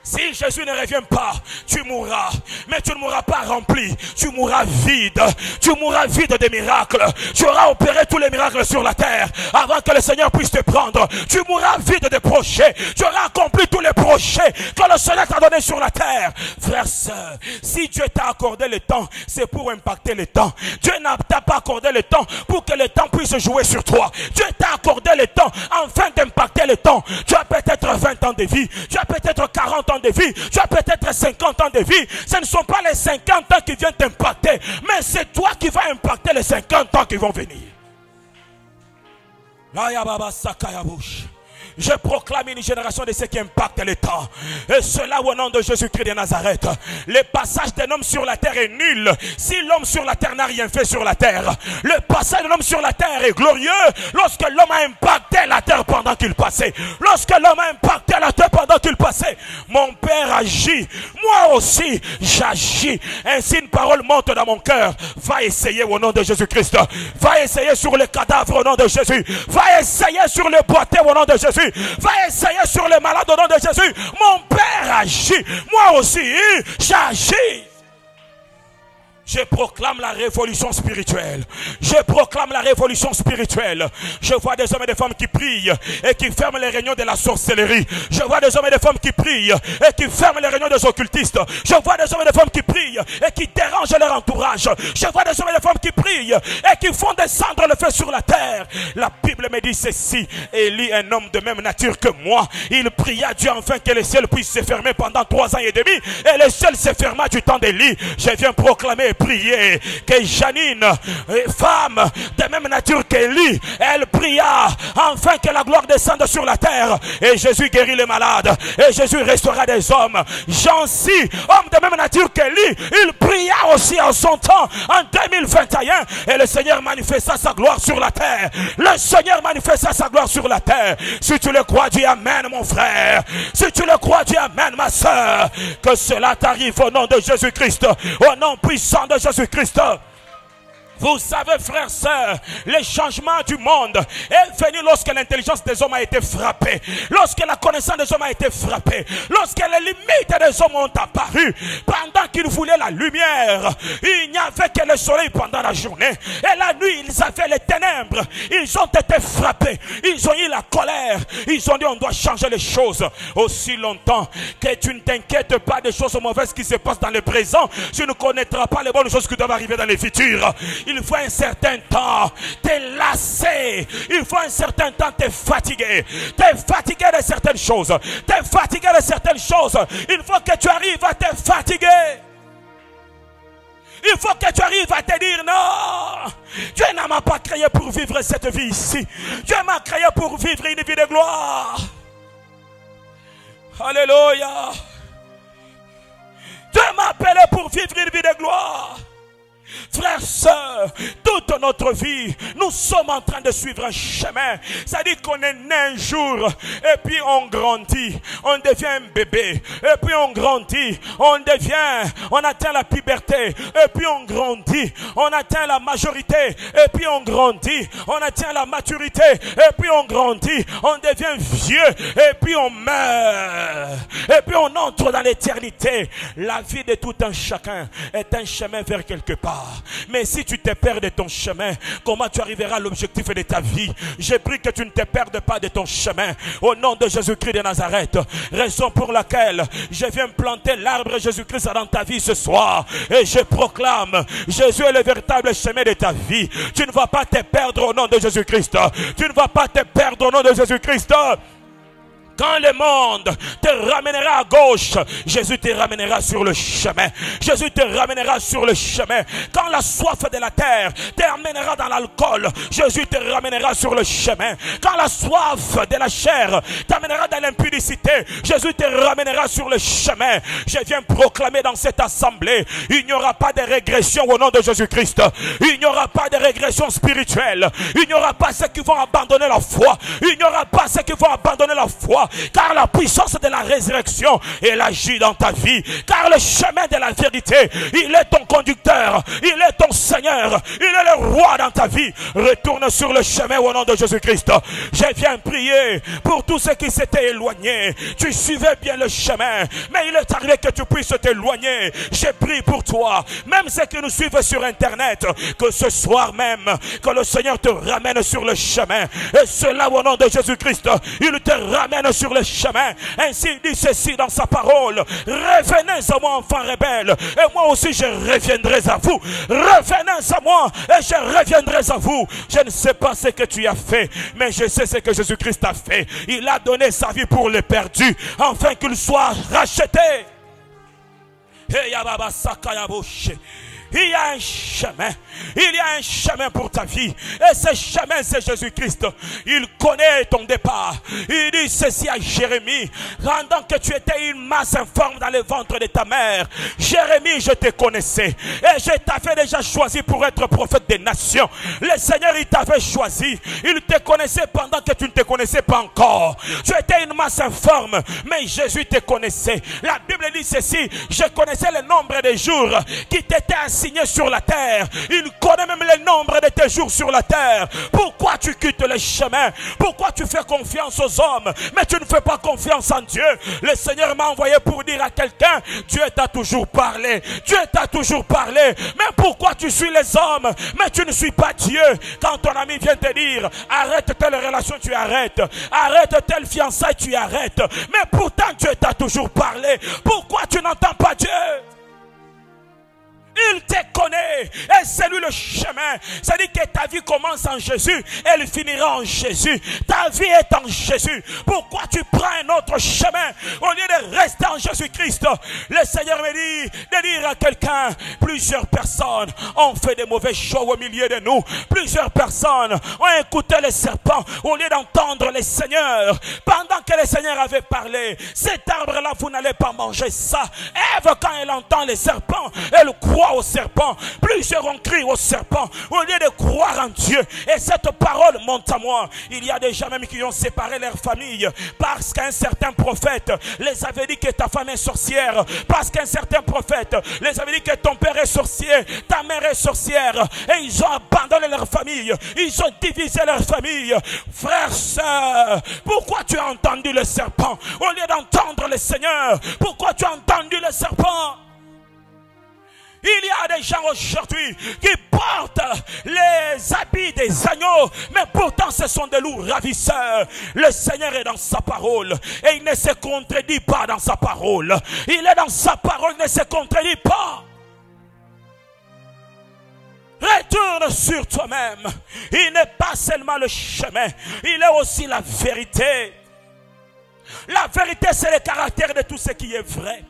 Si Jésus ne revient pas, tu mourras. Mais tu ne mourras pas rempli. Tu mourras vide. Tu mourras vide des miracles. Tu auras opéré tous les miracles sur la terre avant que le Seigneur puisse te prendre. Tu mourras vide des projets. Tu auras accompli tous les projets que le Seigneur t'a donné sur la terre. Frère, sœur, si Dieu t'a accordé le temps, c'est pour impacter le temps. Dieu n'a pas accordé le temps pour que le temps puisse jouer sur toi. Dieu t'a accordé le temps afin d'impacter le temps. Tu as peut-être 20 ans de vie. Tu as peut-être 40 ans de vie, tu as peut-être 50 ans de vie. Ce ne sont pas les 50 ans qui viennent t'impacter, mais c'est toi qui vas impacter les 50 ans qui vont venir. Je proclame une génération de ceux qui impactent le temps. Et cela au nom de Jésus-Christ de Nazareth. Le passage d'un homme sur la terre est nul si l'homme sur la terre n'a rien fait sur la terre. Le passage d'un homme sur la terre est glorieux lorsque l'homme a impacté la terre pendant qu'il passait. Lorsque l'homme a impacté la terre pendant qu'il passait. Mon Père agit. Moi aussi j'agis. Ainsi une parole monte dans mon cœur. Va essayer au nom de Jésus-Christ. Va essayer sur les cadavres au nom de Jésus. Va essayer sur les boiteux au nom de Jésus. Va essayer sur les malades au nom de Jésus. Mon Père agit. Moi aussi, j'agis. Je proclame la révolution spirituelle. Je proclame la révolution spirituelle. Je vois des hommes et des femmes qui prient et qui ferment les réunions de la sorcellerie. Je vois des hommes et des femmes qui prient et qui ferment les réunions des occultistes. Je vois des hommes et des femmes qui prient et qui dérangent leur entourage. Je vois des hommes et des femmes qui prient et qui font descendre le feu sur la terre. La Bible me dit ceci. Élie, un homme de même nature que moi, il pria Dieu afin que le ciel puisse se fermer pendant 3 ans et demi. Et le ciel se ferma du temps d'Élie. Je viens proclamer prier que Janine, femme de même nature qu'Élie, elle pria afin que la gloire descende sur la terre. Et Jésus guérit les malades. Et Jésus restaura des hommes. Jean-ci, homme de même nature qu'Élie, il pria aussi en son temps, en 2021. Et le Seigneur manifesta sa gloire sur la terre. Le Seigneur manifesta sa gloire sur la terre. Si tu le crois, dis amen, mon frère. Si tu le crois, dis amen, ma soeur. Que cela t'arrive au nom de Jésus-Christ. Au nom puissant de Jésus-Christ. Vous savez, frères, sœurs, le changement du monde est venu lorsque l'intelligence des hommes a été frappée, lorsque la connaissance des hommes a été frappée, lorsque les limites des hommes ont apparu. Pendant qu'ils voulaient la lumière, il n'y avait que le soleil pendant la journée, et la nuit ils avaient les ténèbres. Ils ont été frappés, ils ont eu la colère, ils ont dit on doit changer les choses. Aussi longtemps que tu ne t'inquiètes pas des choses mauvaises qui se passent dans le présent, tu ne connaîtras pas les bonnes choses qui doivent arriver dans le futur. Il faut un certain temps te lasser. Il faut un certain temps te fatiguer. Te fatiguer de certaines choses. Te fatiguer de certaines choses. Il faut que tu arrives à te fatiguer. Il faut que tu arrives à te dire non. Dieu ne m'a pas créé pour vivre cette vie ici. Dieu m'a créé pour vivre une vie de gloire. Alléluia. Dieu m'a appelé pour vivre une vie de gloire. Frères, sœurs, toute notre vie, nous sommes en train de suivre un chemin. Ça dit qu'on est né un jour, et puis on grandit, on devient un bébé, et puis on grandit, on atteint la puberté, et puis on grandit, on atteint la majorité, et puis on grandit, on atteint la maturité, et puis on grandit, on devient vieux, et puis on meurt, et puis on entre dans l'éternité. La vie de tout un chacun est un chemin vers quelque part. Mais si tu te perds de ton chemin, comment tu arriveras à l'objectif de ta vie? J'ai pris que tu ne te perdes pas de ton chemin. Au nom de Jésus-Christ de Nazareth, raison pour laquelle je viens planter l'arbre Jésus-Christ dans ta vie ce soir. Et je proclame, Jésus est le véritable chemin de ta vie. Tu ne vas pas te perdre au nom de Jésus-Christ. Tu ne vas pas te perdre au nom de Jésus-Christ. Quand le monde te ramènera à gauche, Jésus te ramènera sur le chemin. Jésus te ramènera sur le chemin. Quand la soif de la terre te ramènera dans l'alcool, Jésus te ramènera sur le chemin. Quand la soif de la chair t'amènera dans l'impudicité, Jésus te ramènera sur le chemin. Je viens proclamer dans cette assemblée, il n'y aura pas de régression au nom de Jésus-Christ. Il n'y aura pas de régression spirituelle. Il n'y aura pas ceux qui vont abandonner la foi. Il n'y aura pas ceux qui vont abandonner la foi. Car la puissance de la résurrection, elle agit dans ta vie. Car le chemin de la vérité, il est ton conducteur, il est ton Seigneur, il est le roi dans ta vie. Retourne sur le chemin au nom de Jésus-Christ. Je viens prier pour tous ceux qui s'étaient éloignés. Tu suivais bien le chemin, mais il est arrivé que tu puisses t'éloigner. Je prie pour toi, même ceux qui nous suivent sur internet, que ce soir même, que le Seigneur te ramène sur le chemin. Et cela au nom de Jésus-Christ, il te ramène sur le chemin. Ainsi il dit ceci dans sa parole: revenez à moi, enfants rebelles, et moi aussi je reviendrai à vous. Revenez à moi et je reviendrai à vous. Je ne sais pas ce que tu as fait, mais je sais ce que Jésus-Christ a fait. Il a donné sa vie pour les perdus, afin qu'il soit racheté. Il y a un chemin. Il y a un chemin pour ta vie. Et ce chemin, c'est Jésus-Christ. Il connaît ton départ. Il dit ceci à Jérémie: pendant que tu étais une masse informe dans le ventre de ta mère, Jérémie, je te connaissais. Et je t'avais déjà choisi pour être prophète des nations. Le Seigneur, il t'avait choisi. Il te connaissait pendant que tu ne te connaissais pas encore. Tu étais une masse informe, mais Jésus te connaissait. La Bible dit ceci: je connaissais le nombre des jours qui t'étaient assignés sur la terre. Il connaît même le nombre de tes jours sur la terre. Pourquoi tu quittes le chemin? Pourquoi tu fais confiance aux hommes, mais tu ne fais pas confiance en Dieu? Le Seigneur m'a envoyé pour dire à quelqu'un: Dieu t'a toujours parlé. Dieu t'a toujours parlé. Mais pourquoi tu suis les hommes, mais tu ne suis pas Dieu? Quand ton ami vient te dire: arrête telle relation, tu arrêtes. Arrête telle fiançaille, tu arrêtes. Mais pourtant Dieu t'a toujours parlé. Pourquoi tu n'entends pas Dieu? Il te connaît et c'est lui le chemin. Ça dit que ta vie commence en Jésus, elle finira en Jésus. Ta vie est en Jésus. Pourquoi tu prends un autre chemin au lieu de rester en Jésus-Christ? Le Seigneur me dit de dire à quelqu'un: plusieurs personnes ont fait des mauvais choix au milieu de nous. Plusieurs personnes ont écouté les serpents au lieu d'entendre les seigneurs. Pendant que le Seigneur avait parlé: cet arbre-là, vous n'allez pas manger ça. Ève, quand elle entend les serpents, elle croit au serpent. Plusieurs ont crié au serpent au lieu de croire en Dieu. Et cette parole monte à moi. Il y a des gens même qui ont séparé leur famille parce qu'un certain prophète les avait dit que ta femme est sorcière, parce qu'un certain prophète les avait dit que ton père est sorcier, ta mère est sorcière, et ils ont abandonné leur famille, ils ont divisé leur famille. Frère, sœur, pourquoi tu as entendu le serpent au lieu d'entendre le Seigneur? Pourquoi tu as entendu le serpent? Il y a des gens aujourd'hui qui portent les habits des agneaux, mais pourtant ce sont des loups ravisseurs. Le Seigneur est dans sa parole et il ne se contredit pas dans sa parole. Il est dans sa parole, il ne se contredit pas. Retourne sur toi-même. Il n'est pas seulement le chemin, il est aussi la vérité. La vérité, c'est le caractère de tout ce qui est vrai.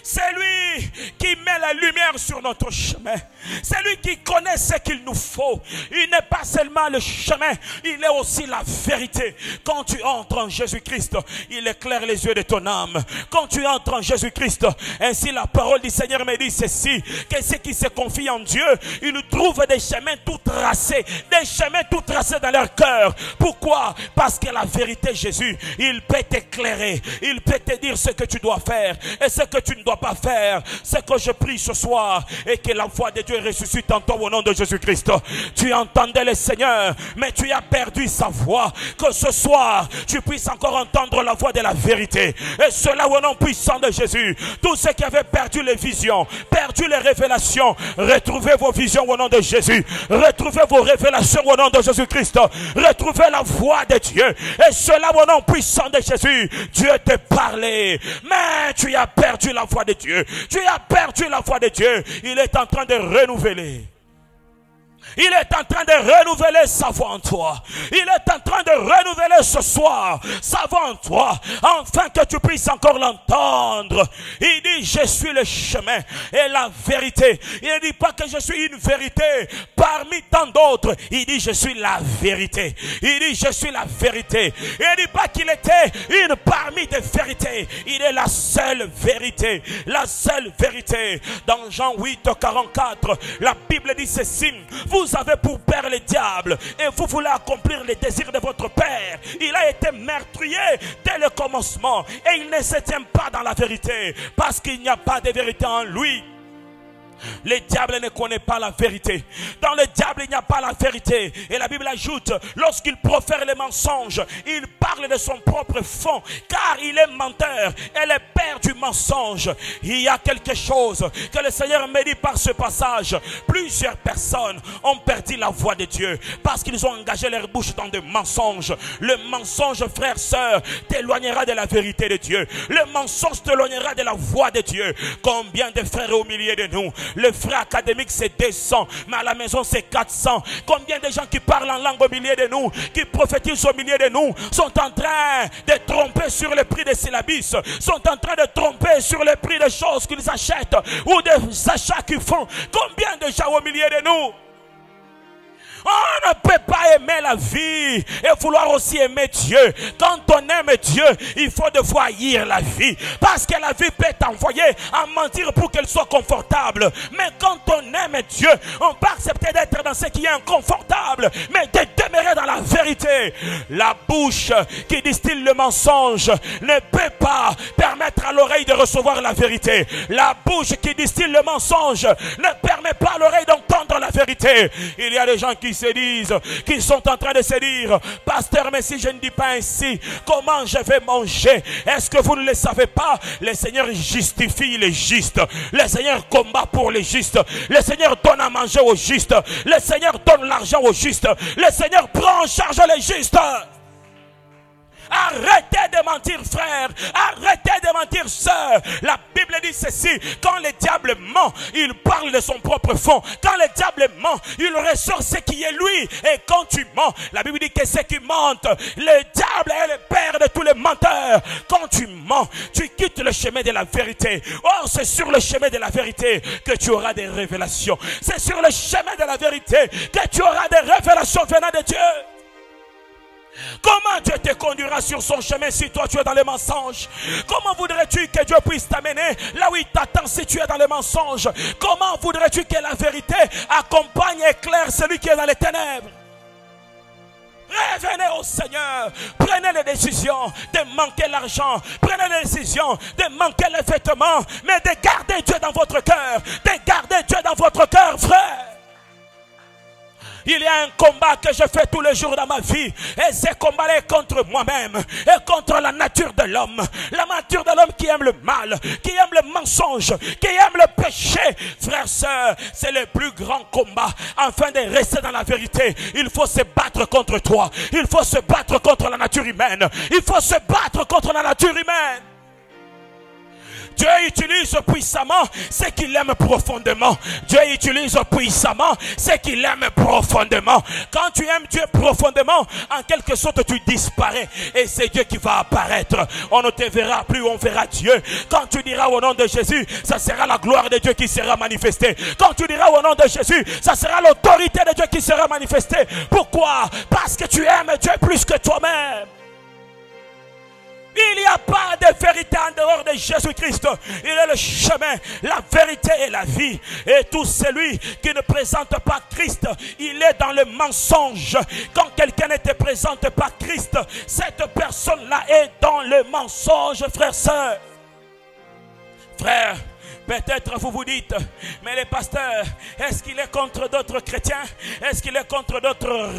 C'est lui qui met la lumière sur notre chemin. C'est lui qui connaît ce qu'il nous faut. Il n'est pas seulement le chemin, il est aussi la vérité. Quand tu entres en Jésus-Christ, il éclaire les yeux de ton âme. Quand tu entres en Jésus-Christ, ainsi la parole du Seigneur me dit ceci, que ceux qui se confient en Dieu, ils trouvent des chemins tout tracés, dans leur cœur. Pourquoi? Parce que la vérité, Jésus, il peut t'éclairer, il peut te dire ce que tu dois faire et ce que tu ne dois pas faire. Ce que je prie ce soir, et que la voix de Dieu ressuscite en toi au nom de Jésus-Christ. Tu entendais le Seigneur, mais tu as perdu sa voix. Que ce soir, tu puisses encore entendre la voix de la vérité. Et cela au nom puissant de Jésus. Tous ceux qui avaient perdu les visions, perdu les révélations, retrouvez vos visions au nom de Jésus. Retrouvez vos révélations au nom de Jésus-Christ. Retrouvez la voix de Dieu. Et cela au nom puissant de Jésus. Dieu te parlait, mais tu as perdu la voix de Dieu. Tu as perdu la voix de Dieu. Il est en train de renouveler. Il est en train de renouveler sa voix en toi. Il est en train de renouveler ce soir sa voix en toi, afin que tu puisses encore l'entendre. Il dit, je suis le chemin et la vérité. Il ne dit pas que je suis une vérité parmi tant d'autres. Il dit, je suis la vérité. Il dit, je suis la vérité. Il ne dit pas qu'il était une parmi des vérités. Il est la seule vérité. La seule vérité. Dans Jean 8, 44, la Bible dit ceci. Vous avez pour père le diable et vous voulez accomplir les désirs de votre père. Il a été meurtrier dès le commencement et il ne se tient pas dans la vérité parce qu'il n'y a pas de vérité en lui. Le diable ne connaît pas la vérité. Dans le diable, il n'y a pas la vérité. Et la Bible ajoute, lorsqu'il profère les mensonges, il parle de son propre fond, car il est menteur et le père du mensonge. Il y a quelque chose que le Seigneur me dit par ce passage. Plusieurs personnes ont perdu la voix de Dieu parce qu'ils ont engagé leur bouche dans des mensonges. Le mensonge, frère, sœur, t'éloignera de la vérité de Dieu. Le mensonge t'éloignera de la voix de Dieu. Combien de frères au milieu de nous? Le frère académique c'est 200, mais à la maison c'est 400. Combien de gens qui parlent en langue au milieu de nous, qui prophétisent au milieu de nous, sont en train de tromper sur le prix des syllabis, sont en train de tromper sur le prix des choses qu'ils achètent ou des achats qu'ils font. Combien de gens au milieu de nous? On ne peut pas aimer la vie et vouloir aussi aimer Dieu. Quand on aime Dieu, il faut devoir haïr la vie. Parce que la vie peut t'envoyer à mentir pour qu'elle soit confortable. Mais quand on aime Dieu, on peut accepter d'être dans ce qui est inconfortable, mais de demeurer dans la vérité. La bouche qui distille le mensonge ne peut pas permettre à l'oreille de recevoir la vérité. La bouche qui distille le mensonge ne permet pas à l'oreille d'entendre la vérité. Il y a des gens qui se disent, qui sont en train de se dire, pasteur, mais si je ne dis pas ainsi, comment je vais manger? Est-ce que vous ne le savez pas? Le Seigneur justifie les justes. Le Seigneur combat pour les justes. Le Seigneur donne à manger aux justes. Le Seigneur donne l'argent aux justes. Le Seigneur prend en charge les justes. Arrêtez de mentir, frère. Arrêtez de mentir, sœur. La Bible dit ceci. Quand le diable ment, il parle de son propre fond. Quand le diable ment, il ressort ce qui est lui. Et quand tu mens, la Bible dit que ceux qui mentent, le diable est le père de tous les menteurs. Quand tu mens, tu quittes le chemin de la vérité. Oh, c'est sur le chemin de la vérité que tu auras des révélations. C'est sur le chemin de la vérité que tu auras des révélations venant de Dieu. Comment Dieu te conduira sur son chemin si toi tu es dans les mensonges? Comment voudrais-tu que Dieu puisse t'amener là où il t'attend si tu es dans les mensonges? Comment voudrais-tu que la vérité accompagne et éclaire celui qui est dans les ténèbres? Revenez au Seigneur. Prenez les décisions de manquer l'argent. Prenez les décisions de manquer les vêtements. Mais de garder Dieu dans votre cœur. De garder Dieu dans votre cœur, frère. Il y a un combat que je fais tous les jours dans ma vie. Et ce combat est contre moi-même. Et contre la nature de l'homme. La nature de l'homme qui aime le mal. Qui aime le mensonge. Qui aime le péché. Frères, sœurs, c'est le plus grand combat. Afin de rester dans la vérité, il faut se battre contre toi. Il faut se battre contre la nature humaine. Il faut se battre contre la nature humaine. Dieu utilise puissamment ce qu'il aime profondément. Dieu utilise puissamment ce qu'il aime profondément. Quand tu aimes Dieu profondément, en quelque sorte tu disparais et c'est Dieu qui va apparaître. On ne te verra plus, on verra Dieu. Quand tu diras au nom de Jésus, ça sera la gloire de Dieu qui sera manifestée. Quand tu diras au nom de Jésus, ça sera l'autorité de Dieu qui sera manifestée. Pourquoi? Parce que tu aimes Dieu plus que toi-même. Il n'y a pas de vérité en dehors de Jésus-Christ. Il est le chemin, la vérité et la vie. Et tout celui qui ne présente pas Christ, il est dans le mensonge. Quand quelqu'un ne te présente pas Christ, cette personne-là est dans le mensonge, frère, sœur. Frère, peut-être vous vous dites, mais le pasteur, est-ce qu'il est contre d'autres chrétiens? Est-ce qu'il est contre d'autres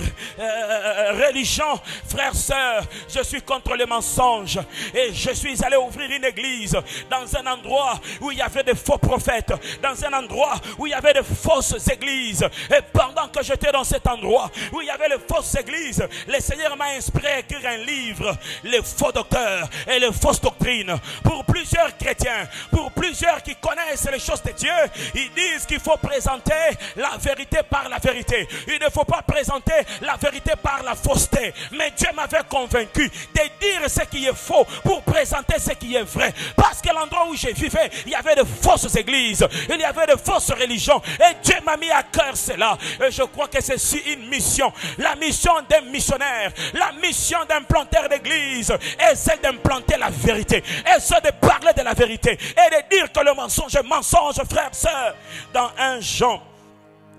religions? Frères, sœurs, je suis contre les mensonges. Et je suis allé ouvrir une église dans un endroit où il y avait des faux prophètes, dans un endroit où il y avait de fausses églises. Et pendant que j'étais dans cet endroit où il y avait les fausses églises, le Seigneur m'a inspiré à écrire un livre, les faux docteurs et les fausses doctrines. Pour plusieurs chrétiens, pour plusieurs qui connaissent les choses de Dieu, ils disent qu'il faut présenter la vérité par la vérité. Il ne faut pas présenter la vérité par la fausseté. Mais Dieu m'avait convaincu de dire ce qui est faux pour présenter ce qui est vrai. Parce que l'endroit où je vivais, il y avait de fausses églises, il y avait de fausses religions. Et Dieu m'a mis à cœur cela. Et je crois que c'est une mission. La mission d'un missionnaire, la mission d'un planteur d'église est celle d'implanter la vérité. Et c'est de parler de la vérité. Et de dire que le mensonge est mensonge, frère, sœur. Dans 1 Jean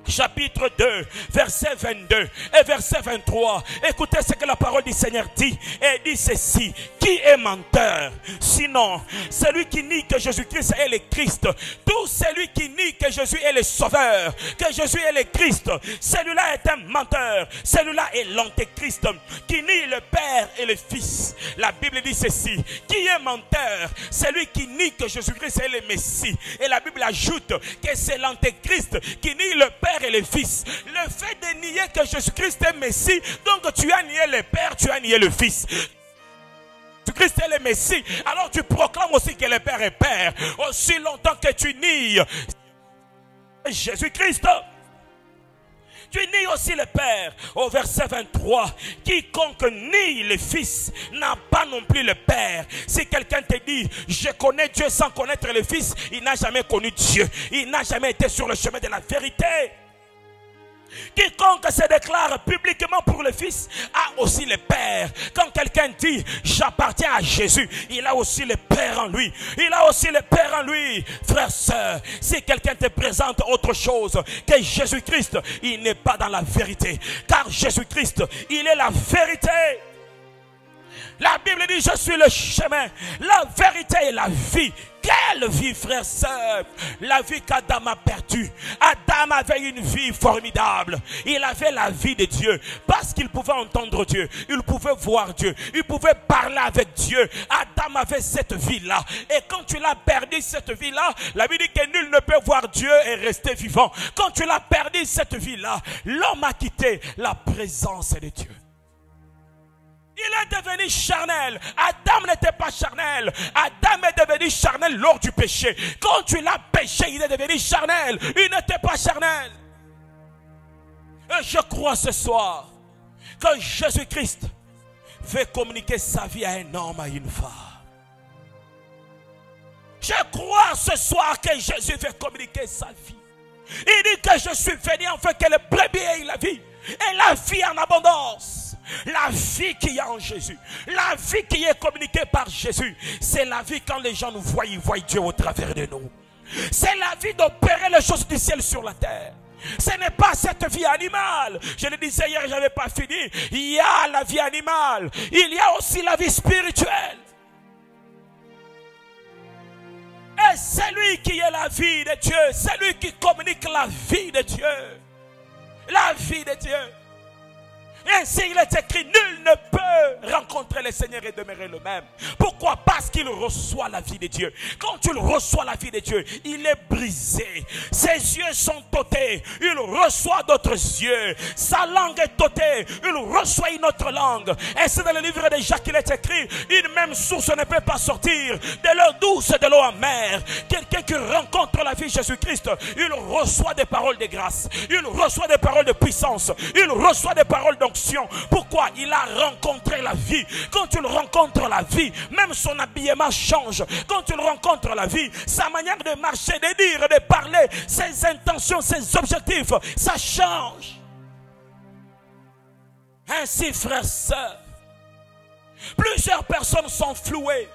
chapitre 2, verset 22 et verset 23. Écoutez ce que la parole du Seigneur dit. Et dit ceci: qui est menteur? Sinon, celui qui nie que Jésus-Christ est le Christ. Tout celui qui nie que Jésus est le Sauveur, que Jésus est le Christ, celui-là est un menteur. Celui-là est l'antéchrist qui nie le Père et le Fils. La Bible dit ceci: qui est menteur? Celui qui nie que Jésus-Christ est le Messie. Et la Bible ajoute que c'est l'antéchrist qui nie le Père et le Fils. Le fait de nier que Jésus-Christ est Messie, donc tu as nié le Père, tu as nié le Fils. Jésus-Christ est le Messie, alors tu proclames aussi que le Père est Père. Aussi longtemps que tu nies Jésus-Christ, tu nies aussi le Père. Au verset 23, quiconque nie le Fils n'a pas non plus le Père. Si quelqu'un te dit je connais Dieu sans connaître le Fils, il n'a jamais connu Dieu. Il n'a jamais été sur le chemin de la vérité. Quiconque se déclare publiquement pour le Fils a aussi le Père. Quand quelqu'un dit j'appartiens à Jésus, il a aussi le Père en lui. Il a aussi le Père en lui. Frère, sœur, si quelqu'un te présente autre chose que Jésus-Christ, il n'est pas dans la vérité. Car Jésus-Christ, il est la vérité. La Bible dit je suis le chemin, la vérité et la vie. Quelle vie, frère, sœur? La vie qu'Adam a perdue. Adam avait une vie formidable. Il avait la vie de Dieu parce qu'il pouvait entendre Dieu, il pouvait voir Dieu, il pouvait parler avec Dieu. Adam avait cette vie-là. Et quand tu l'as perdu, cette vie-là, la Bible dit que nul ne peut voir Dieu et rester vivant. Quand tu l'as perdu, cette vie-là, l'homme a quitté la présence de Dieu. Il est devenu charnel. Adam n'était pas charnel. Adam est devenu charnel lors du péché. Quand tu l'as péché, il est devenu charnel. Il n'était pas charnel. Et je crois ce soir que Jésus-Christ veut communiquer sa vie à un homme, à une femme. Je crois ce soir que Jésus veut communiquer sa vie. Il dit que je suis venu afin que les brebis aient la vie. Et la vie en abondance. La vie qui est en Jésus, la vie qui est communiquée par Jésus, c'est la vie quand les gens nous voient, ils voient Dieu au travers de nous. C'est la vie d'opérer les choses du ciel sur la terre. Ce n'est pas cette vie animale. Je le disais hier, je n'avais pas fini. Il y a la vie animale, il y a aussi la vie spirituelle. Et c'est lui qui est la vie de Dieu, c'est lui qui communique la vie de Dieu. La vie de Dieu. Ainsi il est écrit, nul ne peut rencontrer le Seigneur et demeurer le même. Pourquoi? Parce qu'il reçoit la vie de Dieu. Quand tu reçois la vie de Dieu, il est brisé. Ses yeux sont ôtés, il reçoit d'autres yeux. Sa langue est ôtée, il reçoit une autre langue. Ainsi dans le livre de Jacques il est écrit, une même source ne peut pas sortir de l'eau douce et de l'eau amère. Quelqu'un qui rencontre la vie de Jésus-Christ, il reçoit des paroles de grâce, il reçoit des paroles de puissance, il reçoit des paroles d'onction. Pourquoi? Il a rencontré la vie. Quand tu rencontres la vie, même son habillement change. Quand tu rencontres la vie, sa manière de marcher, de dire, de parler, ses intentions, ses objectifs, ça change. Ainsi, frères, sœurs, plusieurs personnes sont flouées.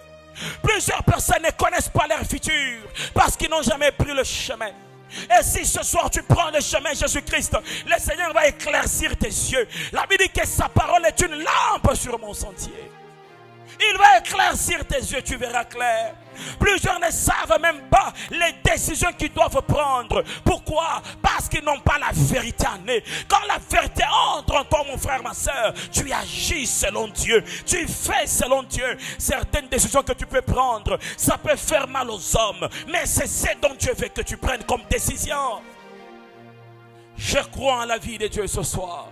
Plusieurs personnes ne connaissent pas leur futur parce qu'ils n'ont jamais pris le chemin. Et si ce soir tu prends le chemin Jésus-Christ, le Seigneur va éclaircir tes yeux. La Bible dit que sa parole est une lampe sur mon sentier. Il va éclaircir tes yeux, tu verras clair. Plusieurs ne savent même pas les décisions qu'ils doivent prendre. Pourquoi? Parce qu'ils n'ont pas la vérité en eux. Quand la vérité entre en toi, mon frère, ma soeur, tu agis selon Dieu. Tu fais selon Dieu. Certaines décisions que tu peux prendre, ça peut faire mal aux hommes. Mais c'est ce dont Dieu veut que tu prennes comme décision. Je crois en la vie de Dieu ce soir.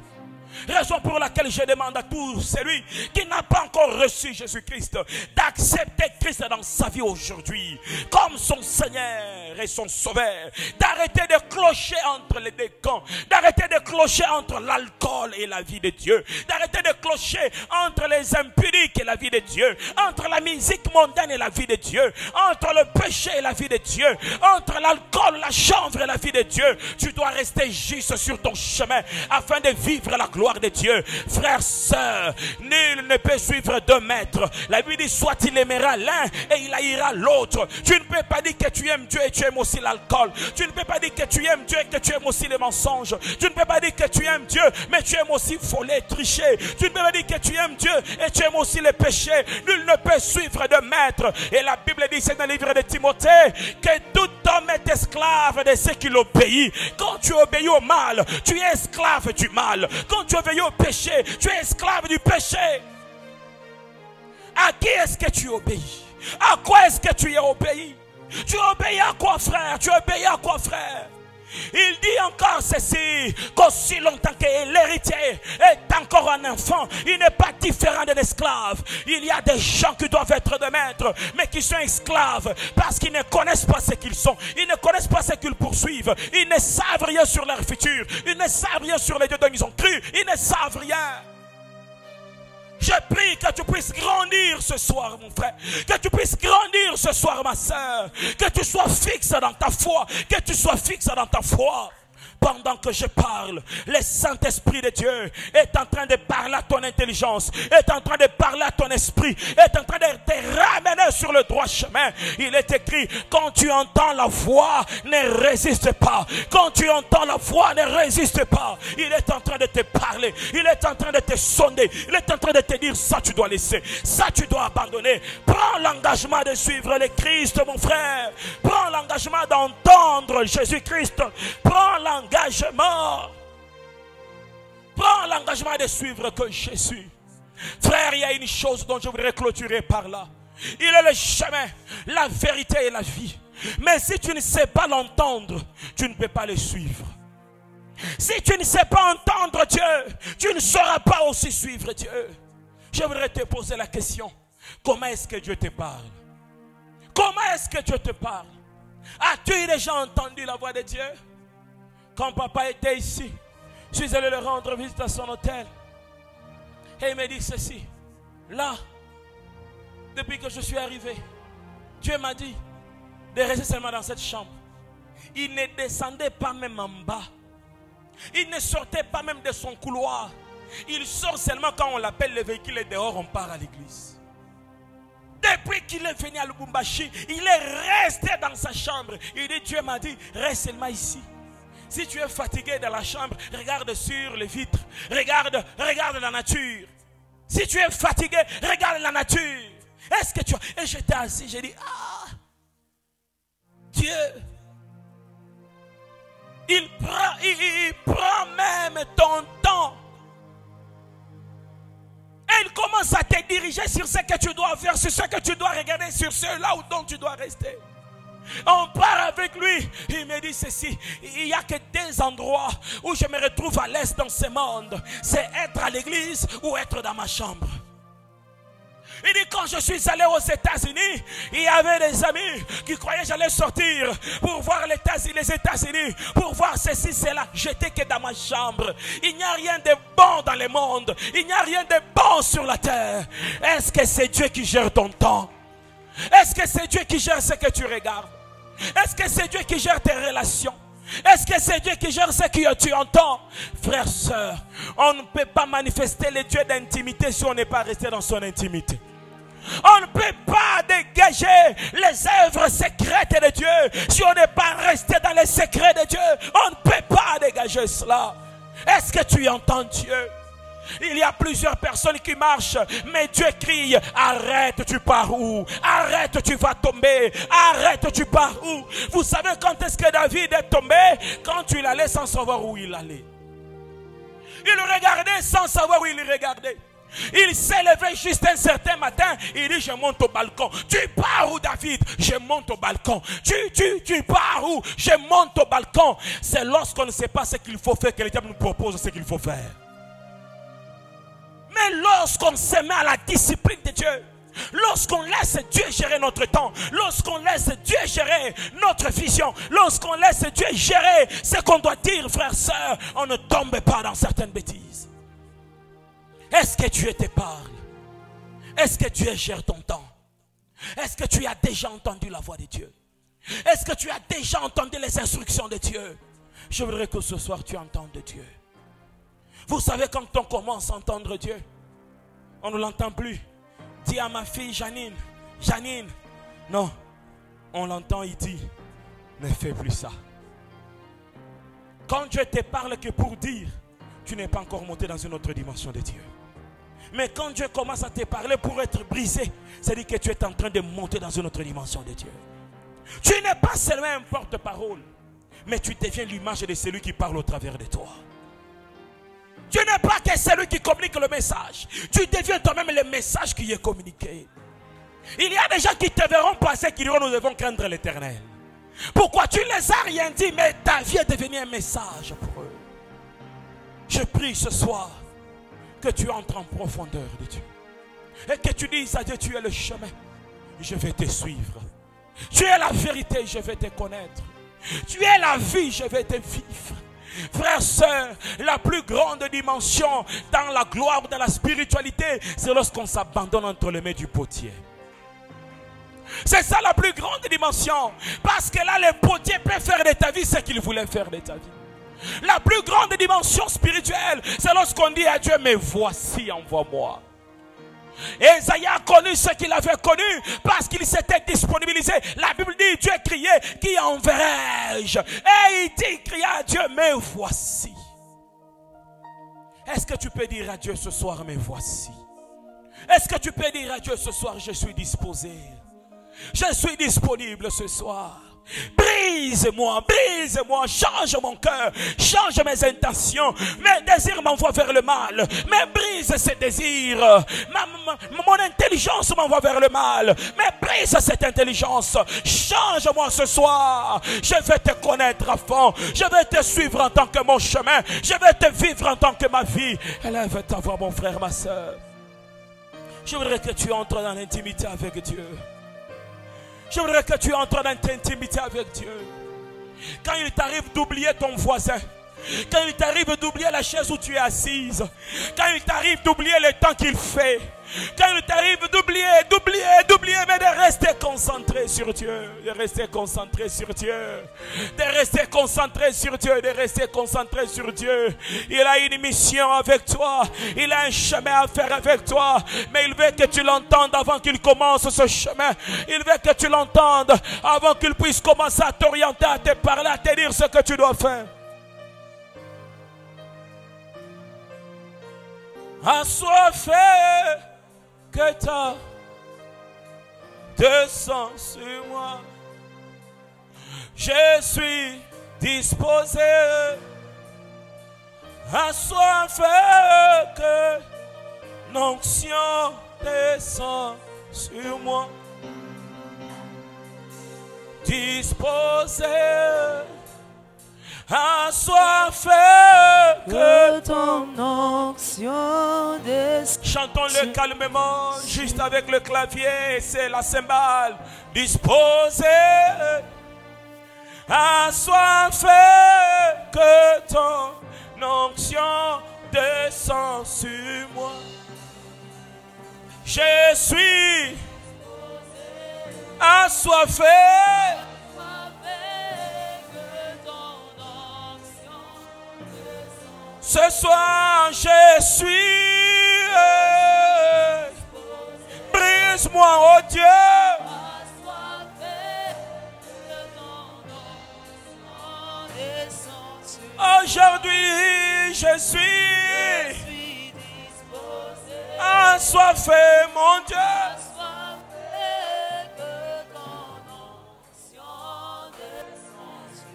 Raison pour laquelle je demande à tout celui qui n'a pas encore reçu Jésus-Christ d'accepter Christ dans sa vie aujourd'hui comme son Seigneur et son Sauveur, d'arrêter de clocher entre les deux camps, d'arrêter de clocher entre l'alcool et la vie de Dieu, d'arrêter de clocher entre les impudiques et la vie de Dieu, entre la musique mondaine et la vie de Dieu, entre le péché et la vie de Dieu, entre l'alcool, la chanvre et la vie de Dieu. Tu dois rester juste sur ton chemin afin de vivre la gloire de Dieu. Frères, sœurs, nul ne peut suivre deux maîtres. La Bible dit, soit il aimera l'un et il haïra l'autre. Tu ne peux pas dire que tu aimes Dieu et tu aimes aussi l'alcool. Tu ne peux pas dire que tu aimes Dieu et que tu aimes aussi les mensonges. Tu ne peux pas dire que tu aimes Dieu mais tu aimes aussi voler, tricher. Tu ne peux pas dire que tu aimes Dieu et tu aimes aussi les péchés. Nul ne peut suivre deux maîtres. Et la Bible dit, c'est dans le livre de Timothée, que tout homme est esclave de ce qu'il obéit. Quand tu obéis au mal, tu es esclave du mal. Quand tu obéis au péché, tu es esclave du péché. À qui est-ce que tu obéis? À quoi est-ce que tu es obéi? Tu obéis à quoi, frère? Tu obéis à quoi, frère? Il dit encore ceci, qu'aussi longtemps que l'héritier est encore un enfant, il n'est pas différent d'un esclave. Il y a des gens qui doivent être des maîtres, mais qui sont esclaves parce qu'ils ne connaissent pas ce qu'ils sont. Ils ne connaissent pas ce qu'ils poursuivent. Ils ne savent rien sur leur futur. Ils ne savent rien sur les dieux dont ils ont cru. Ils ne savent rien. Je prie que tu puisses grandir ce soir, mon frère. Que tu puisses grandir ce soir, ma soeur. Que tu sois fixe dans ta foi. Que tu sois fixe dans ta foi. Pendant que je parle, le Saint-Esprit de Dieu est en train de parler à ton intelligence, est en train de parler à ton esprit, est en train de te ramener sur le droit chemin. Il est écrit, quand tu entends la voix, ne résiste pas. Quand tu entends la voix, ne résiste pas. Il est en train de te parler, il est en train de te sonder, il est en train de te dire, ça tu dois laisser, ça tu dois abandonner. Prends l'engagement de suivre le Christ, mon frère. Prends l'engagement d'entendre Jésus-Christ. Prends l'engagement. Prends l'engagement de suivre que Jésus. Frère, il y a une chose dont je voudrais clôturer par là. Il est le chemin, la vérité et la vie. Mais si tu ne sais pas l'entendre, tu ne peux pas le suivre. Si tu ne sais pas entendre Dieu, tu ne sauras pas aussi suivre Dieu. Je voudrais te poser la question. Comment est-ce que Dieu te parle? Comment est-ce que Dieu te parle? As-tu déjà entendu la voix de Dieu? Quand papa était ici, je suis allé le rendre visite à son hôtel. Et il me dit ceci. Là, depuis que je suis arrivé, Dieu m'a dit de rester seulement dans cette chambre. Il ne descendait pas même en bas. Il ne sortait pas même de son couloir. Il sort seulement quand on l'appelle, le véhicule est dehors, on part à l'église. Depuis qu'il est venu à Lubumbashi, il est resté dans sa chambre. Il dit, Dieu m'a dit, reste seulement ici. Si tu es fatigué dans la chambre, regarde sur les vitres. Regarde la nature. Si tu es fatigué, regarde la nature. Est-ce que tu as... Et j'étais assis, j'ai dit, ah, Dieu, il prend même ton temps. commence à te diriger sur ce que tu dois faire, sur ce que tu dois regarder, sur ce là où dont tu dois rester. On part avec lui. Il me dit ceci: il n'y a que deux endroits où je me retrouve à l'aise dans ce monde. C'est être à l'église ou être dans ma chambre. Il dit, quand je suis allé aux États-Unis, il y avait des amis qui croyaient que j'allais sortir pour voir les États-Unis, pour voir ceci, cela. J'étais que dans ma chambre. Il n'y a rien de bon dans le monde. Il n'y a rien de bon sur la terre. Est-ce que c'est Dieu qui gère ton temps? Est-ce que c'est Dieu qui gère ce que tu regardes? Est-ce que c'est Dieu qui gère tes relations? Est-ce que c'est Dieu qui gère ce que tu entends? Frères, sœurs, on ne peut pas manifester le Dieu d'intimité si on n'est pas resté dans son intimité. On ne peut pas dégager les œuvres secrètes de Dieu si on n'est pas resté dans les secrets de Dieu. On ne peut pas dégager cela. Est-ce que tu entends Dieu? Il y a plusieurs personnes qui marchent, mais Dieu crie: arrête, tu pars où? Arrête, tu vas tomber. Arrête, tu pars où? Vous savez quand est-ce que David est tombé? Quand il allait sans savoir où il allait. Il regardait sans savoir où il regardait. Il s'est levé juste un certain matin. Il dit: je monte au balcon. Tu pars où, David? Je monte au balcon. Tu pars où? Je monte au balcon. C'est lorsqu'on ne sait pas ce qu'il faut faire que le diable nous propose ce qu'il faut faire. Mais lorsqu'on se met à la discipline de Dieu, lorsqu'on laisse Dieu gérer notre temps, lorsqu'on laisse Dieu gérer notre vision, lorsqu'on laisse Dieu gérer ce qu'on doit dire, frères, sœurs, on ne tombe pas dans certaines bêtises. Est-ce que Dieu te parle? Est-ce que Dieu gère ton temps? Est-ce que tu as déjà entendu la voix de Dieu? Est-ce que tu as déjà entendu les instructions de Dieu? Je voudrais que ce soir tu entendes Dieu. Vous savez, quand on commence à entendre Dieu, on ne l'entend plus. Dis à ma fille Janine, Janine. Non, on l'entend, il dit: ne fais plus ça. Quand Dieu te parle que pour dire, tu n'es pas encore monté dans une autre dimension de Dieu. Mais quand Dieu commence à te parler pour être brisé, c'est-à-dire que tu es en train de monter dans une autre dimension de Dieu. Tu n'es pas seulement un porte-parole, mais tu deviens l'image de celui qui parle au travers de toi. Tu n'es pas que celui qui communique le message. Tu deviens toi-même le message qui est communiqué. Il y a des gens qui te verront passer, qui diront: nous devons craindre l'Éternel. Pourquoi? Tu ne les as rien dit, mais ta vie est devenue un message pour eux. Je prie ce soir que tu entres en profondeur de Dieu. Et que tu dises à Dieu: tu es le chemin, je vais te suivre. Tu es la vérité, je vais te connaître. Tu es la vie, je vais te vivre. Frères, sœurs, la plus grande dimension dans la gloire, dans la spiritualité, c'est lorsqu'on s'abandonne entre les mains du potier. C'est ça la plus grande dimension. Parce que là, le potier peut faire de ta vie ce qu'il voulait faire de ta vie. La plus grande dimension spirituelle, c'est lorsqu'on dit à Dieu: mais voici, envoie-moi. Ésaïe a connu ce qu'il avait connu parce qu'il s'était disponibilisé. La Bible dit: Dieu criait: qui enverrai-je? Et il criait à Dieu: mais voici. Est-ce que tu peux dire à Dieu ce soir: mais voici? Est-ce que tu peux dire à Dieu ce soir: je suis disposé, je suis disponible ce soir? Brise-moi, brise-moi, change mon cœur, change mes intentions. Mes désirs m'envoient vers le mal, mais brise ces désirs. Mon intelligence m'envoie vers le mal, mais brise cette intelligence. Change-moi ce soir. Je vais te connaître à fond, je vais te suivre en tant que mon chemin, je vais te vivre en tant que ma vie. Élève ta voix, mon frère, ma soeur. Je voudrais que tu entres dans l'intimité avec Dieu. Je voudrais que tu entres dans l'intimité avec Dieu. Quand il t'arrive d'oublier ton voisin, quand il t'arrive d'oublier la chaise où tu es assise, quand il t'arrive d'oublier le temps qu'il fait, quand il t'arrive d'oublier, mais de rester concentré sur Dieu, de rester concentré sur Dieu, de rester concentré sur Dieu, de rester concentré sur Dieu. Il a une mission avec toi, il a un chemin à faire avec toi, mais il veut que tu l'entendes avant qu'il commence ce chemin. Il veut que tu l'entendes avant qu'il puisse commencer à t'orienter, à te parler, à te dire ce que tu dois faire. Assoiffé que t'as de sang sur moi, je suis disposé. Assoiffé que l'onction descend sur moi. Disposé, assoiffé, que ton onction descende. Chantons-le calmement, juste avec le clavier, c'est la cymbale. Disposé, assoiffé, que ton onction descend sur moi. Je suis assoiffé. Ce soir, je suis. Brise-moi, oh Dieu. Aujourd'hui, je suis assoiffé, mon Dieu.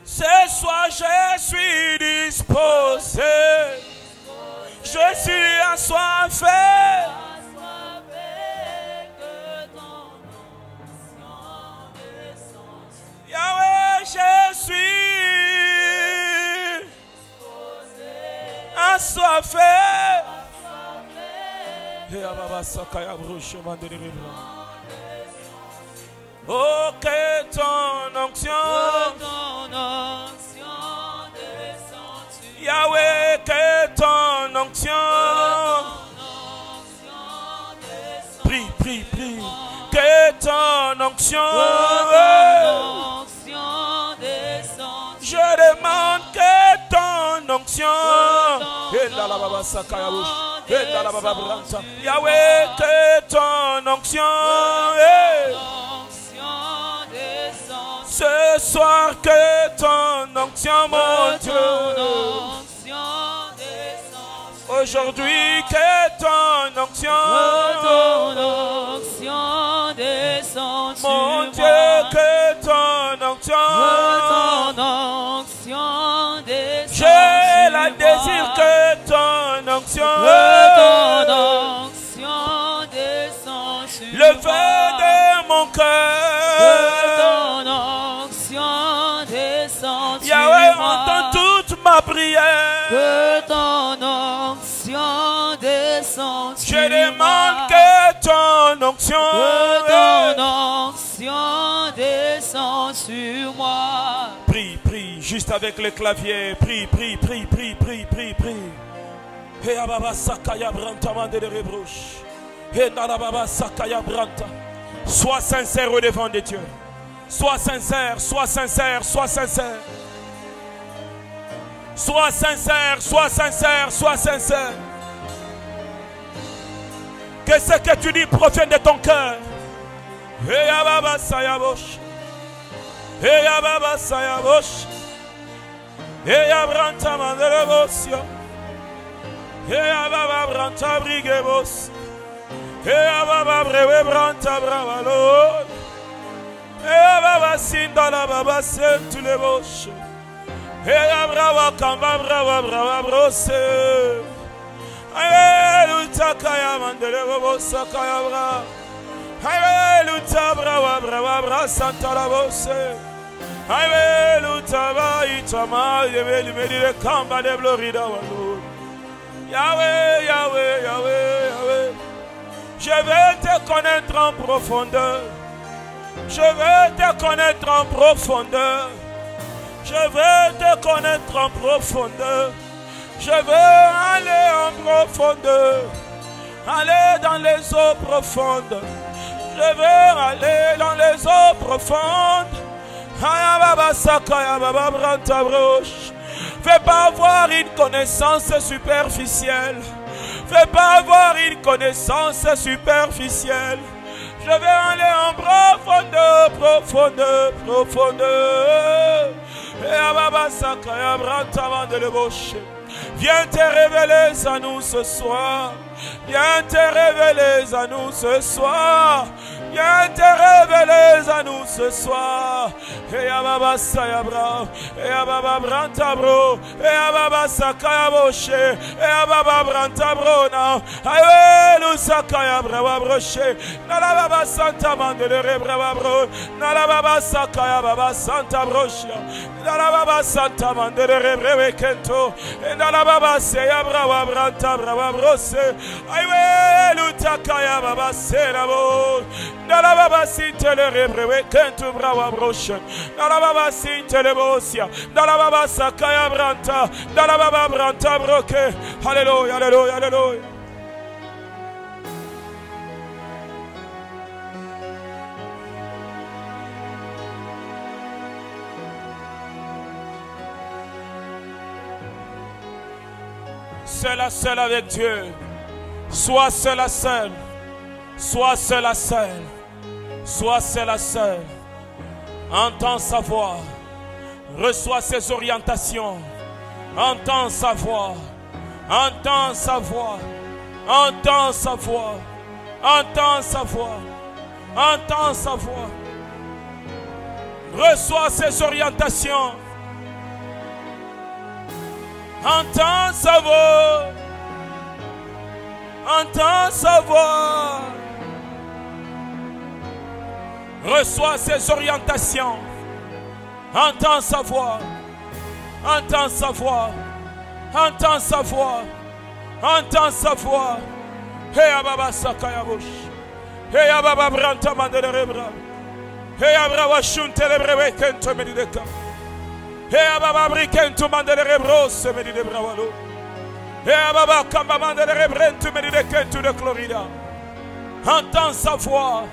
Ce soir, je suis disposé. Je suis assoiffé. Yahweh, je suis assoiffé. Oh, que ton onction, Yahweh, que ton onction, prie, prie, prie, que ton onction, je demande que ton onction, Yahweh, que ton onction, ce soir que ton onction, mon Dieu. Aujourd'hui que ton onction, descend sur mon moi. Dieu, que ton onction, descend j'ai sur la moi. désir que ton onction, descend sur le moi. feu de mon cœur, Yahweh, entends toute ma prière. Que ton onction descende sur Je demande moi. que ton onction, Que ton onction descende sur moi. prie, prie, juste avec le clavier, prie, prie, prie, prie, prie, prie, prie. Et Ababa Sakaya Branta mande de rebrouche. Et Nalababa Sakaya Branta. Sois sincère au devant de Dieu. Sois sincère, sois sincère, sois sincère. Sois sincère, sois sincère, sois sincère. Que ce que tu dis provienne de ton cœur. Et Ababa Sayabosh. Et Ababa Sayabosh. Et Abranta Mandelebosio. Et Ababa Branta Briguebos. Et Ababa Brewe Branta Bravalo. Et Ababa Sindala Baba Sentuleboshe. Et Abrava Kamba Brava Brava Brose. Alléluia Kaya Mandelebosa Kaya Bra. Alléluia Brava Brava Bra Santa la Bose. Alléluia va Itama Yemeli Medile Kamba de Florida Walo. Yahweh, Yahweh, Yahweh, Yahweh. Je veux te connaître en profondeur. Je veux te connaître en profondeur. Je veux te connaître en profondeur. Je veux aller en profondeur. Aller dans les eaux profondes. Je veux aller dans les eaux profondes. Fais pas avoir une connaissance superficielle. Fais pas avoir une connaissance superficielle. Je vais aller en profondeur, profondeur, profondeur. Et Ababa Sakaya Branta Mandeleboshe. Viens te révéler à nous ce soir. Viens te révéler à nous ce soir. Viens te révéler à nous ce soir. Et Ababa Sayabra, et Ababa Brantabro, et Ababa Sakayaboshe, et Ababa Brantabrona, Aïe, Sakayabra Babroche, Nalababa Santa Mandere Brababro, Nalababa Sakayababa Santa Brochia, Nalababa Santa Mandere Brevekento, et Nalababa Sayabra Brantabra Brose, Aïe, Lutakayababa Serabo. Nalababa sintele rebrewe kentu brawa broshen. Nalababa sintele bosia. Nalababa sakaya branta. Nalababa branta broke. Alléluia, alléluia, alléluia. Seul avec Dieu. Sois seul à seul. Sois seul à seul. Sois seul à seul. Entends sa voix. Reçois ses orientations. Entends sa voix. Entends sa voix. Entends sa voix. Entends sa voix. Entends sa voix. Reçois ses orientations. Entends sa voix. Entends sa voix. Reçois ses orientations. Entends sa voix. Entends sa voix. Entends sa voix. Entends sa voix. Hey Ababa Sakayabush. Hey Ababa Branta Manderebra. Hey Ababa Shuntelebre Kento Medideka. Hey Ababa Brikento Manderebro se Medidebrawalo. Hey Ababa Kamba Manderebrentu Medidekento de Florida. Entends sa voix.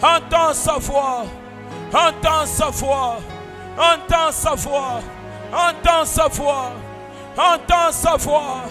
Entends sa voix. Entends sa voix. Entends sa voix. Entends sa voix. Entends sa voix.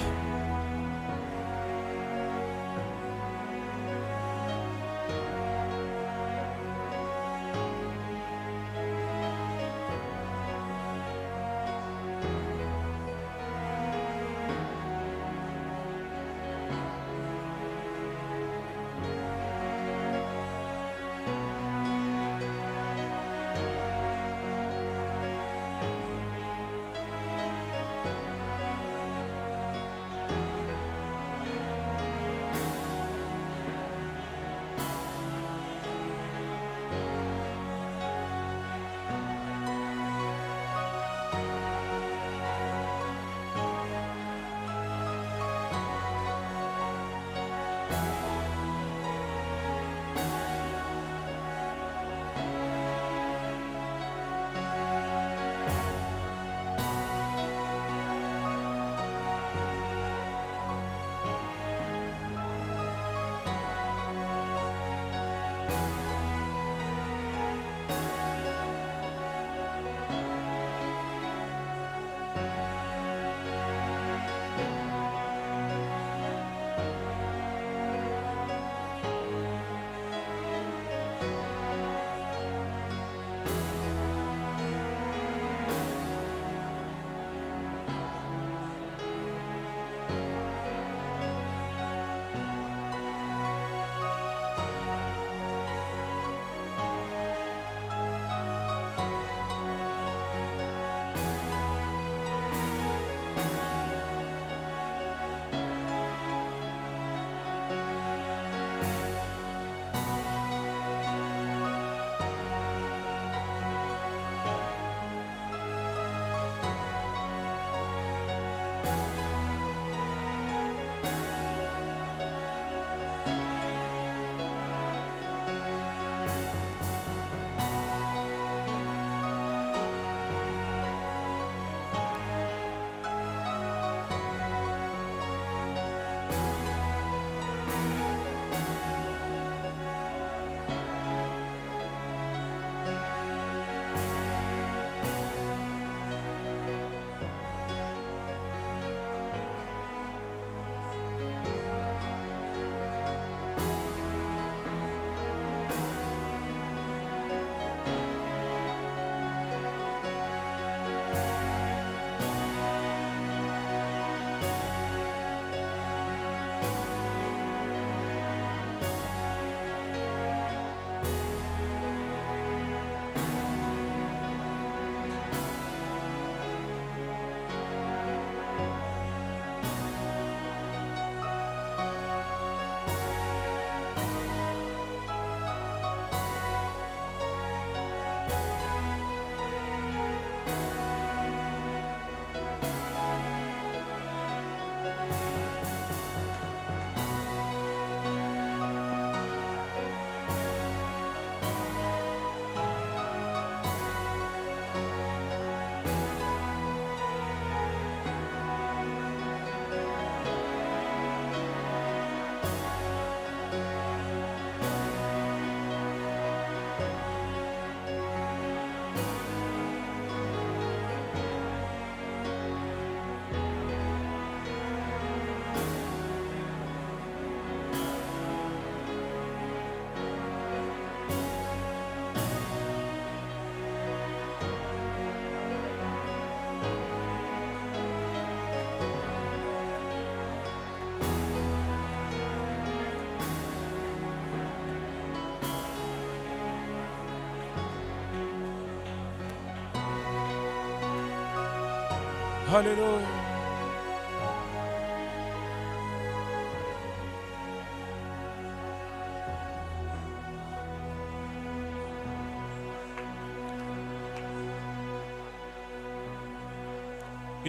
Alléluia.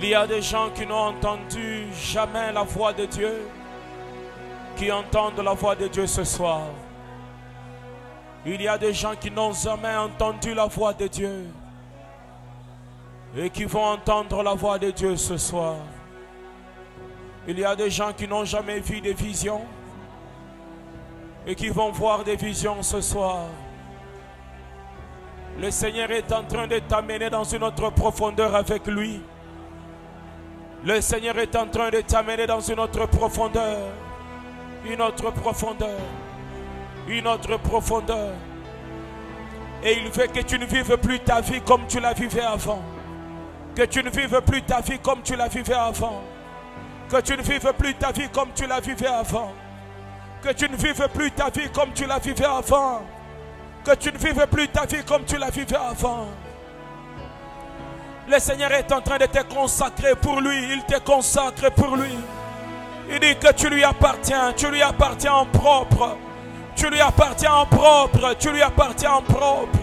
Il y a des gens qui n'ont entendu jamais la voix de Dieu, qui entendent la voix de Dieu ce soir. Il y a des gens qui n'ont jamais entendu la voix de Dieu et qui vont entendre la voix de Dieu ce soir. Il y a des gens qui n'ont jamais vu des visions et qui vont voir des visions ce soir. Le Seigneur est en train de t'amener dans une autre profondeur avec lui. Le Seigneur est en train de t'amener dans une autre profondeur. Une autre profondeur. Une autre profondeur. Et il veut que tu ne vives plus ta vie comme tu la vivais avant. Que tu ne vives plus ta vie comme tu la vivais avant. Que tu ne vives plus ta vie comme tu la vivais avant. Que tu ne vives plus ta vie comme tu la vivais avant. Que tu ne vives plus ta vie comme tu la vivais avant. Le Seigneur est en train de te consacrer pour lui. Il te consacre pour lui. Il dit que tu lui appartiens. Tu lui appartiens en propre. Tu lui appartiens en propre. Tu lui appartiens en propre.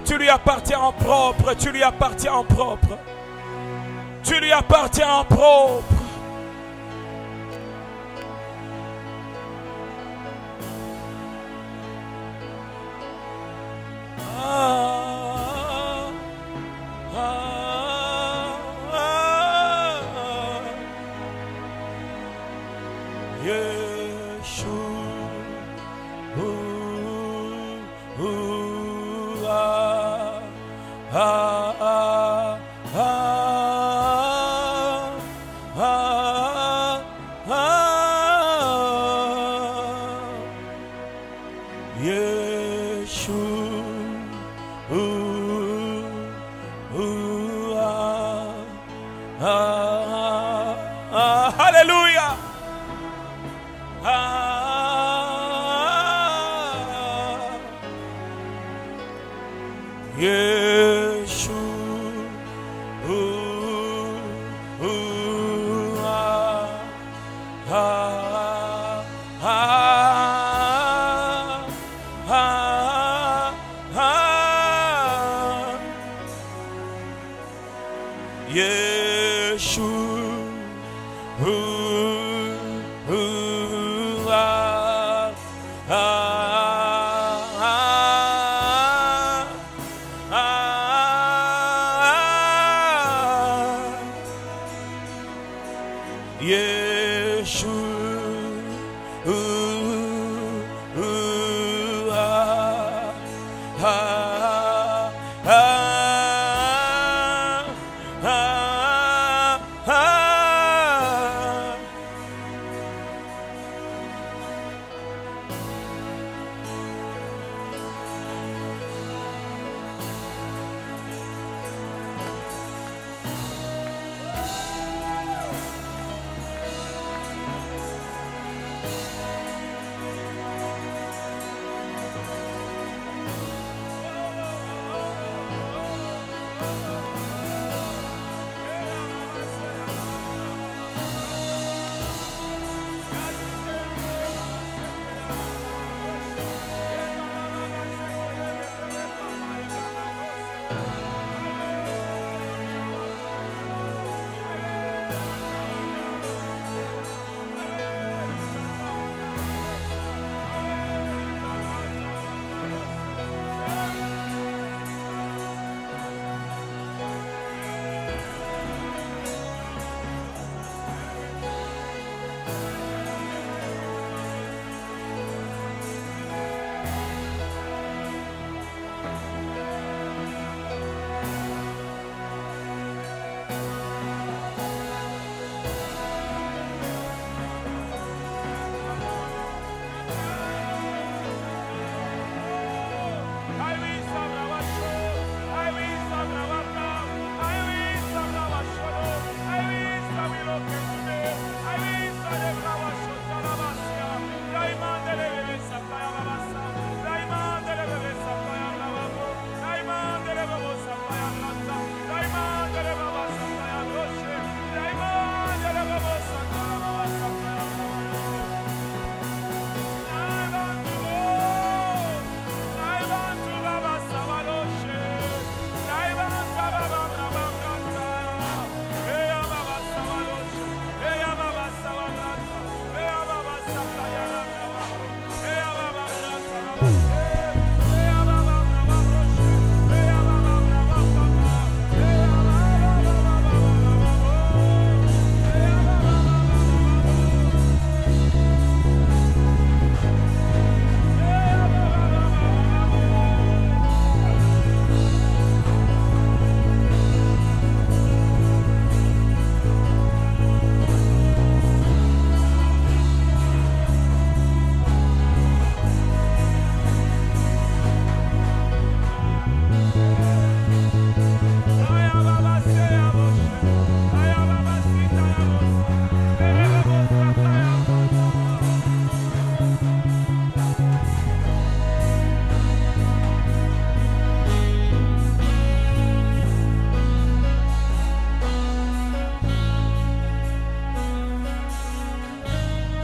Tu lui appartiens en propre. Tu lui appartiens en propre. Tu lui appartiens en propre. Alléluia.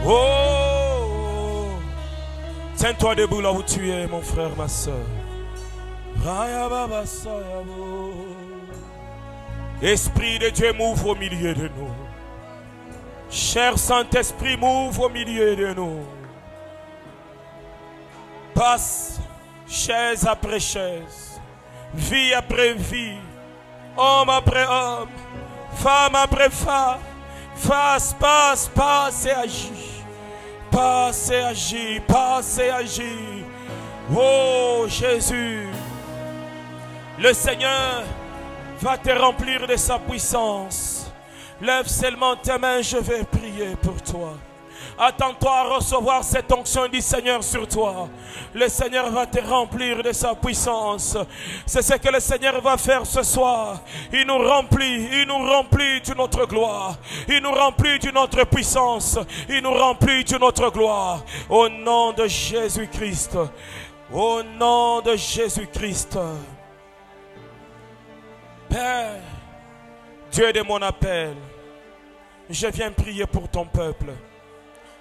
Oh, tiens-toi debout là où tu es, mon frère, ma soeur. Esprit de Dieu, m'ouvre au milieu de nous. Cher Saint-Esprit, m'ouvre au milieu de nous. Passe chaise après chaise, vie après vie, homme après homme, femme après femme. Passe et agis. Passe et agis, passe et agis. Oh Jésus, le Seigneur va te remplir de sa puissance. Lève seulement tes mains, je vais prier pour toi. Attends-toi à recevoir cette onction du Seigneur sur toi. Le Seigneur va te remplir de sa puissance. C'est ce que le Seigneur va faire ce soir. Il nous remplit de notre gloire. Il nous remplit de notre puissance. Il nous remplit de notre gloire. Au nom de Jésus-Christ. Au nom de Jésus-Christ. Père, Dieu de mon appel, je viens prier pour ton peuple.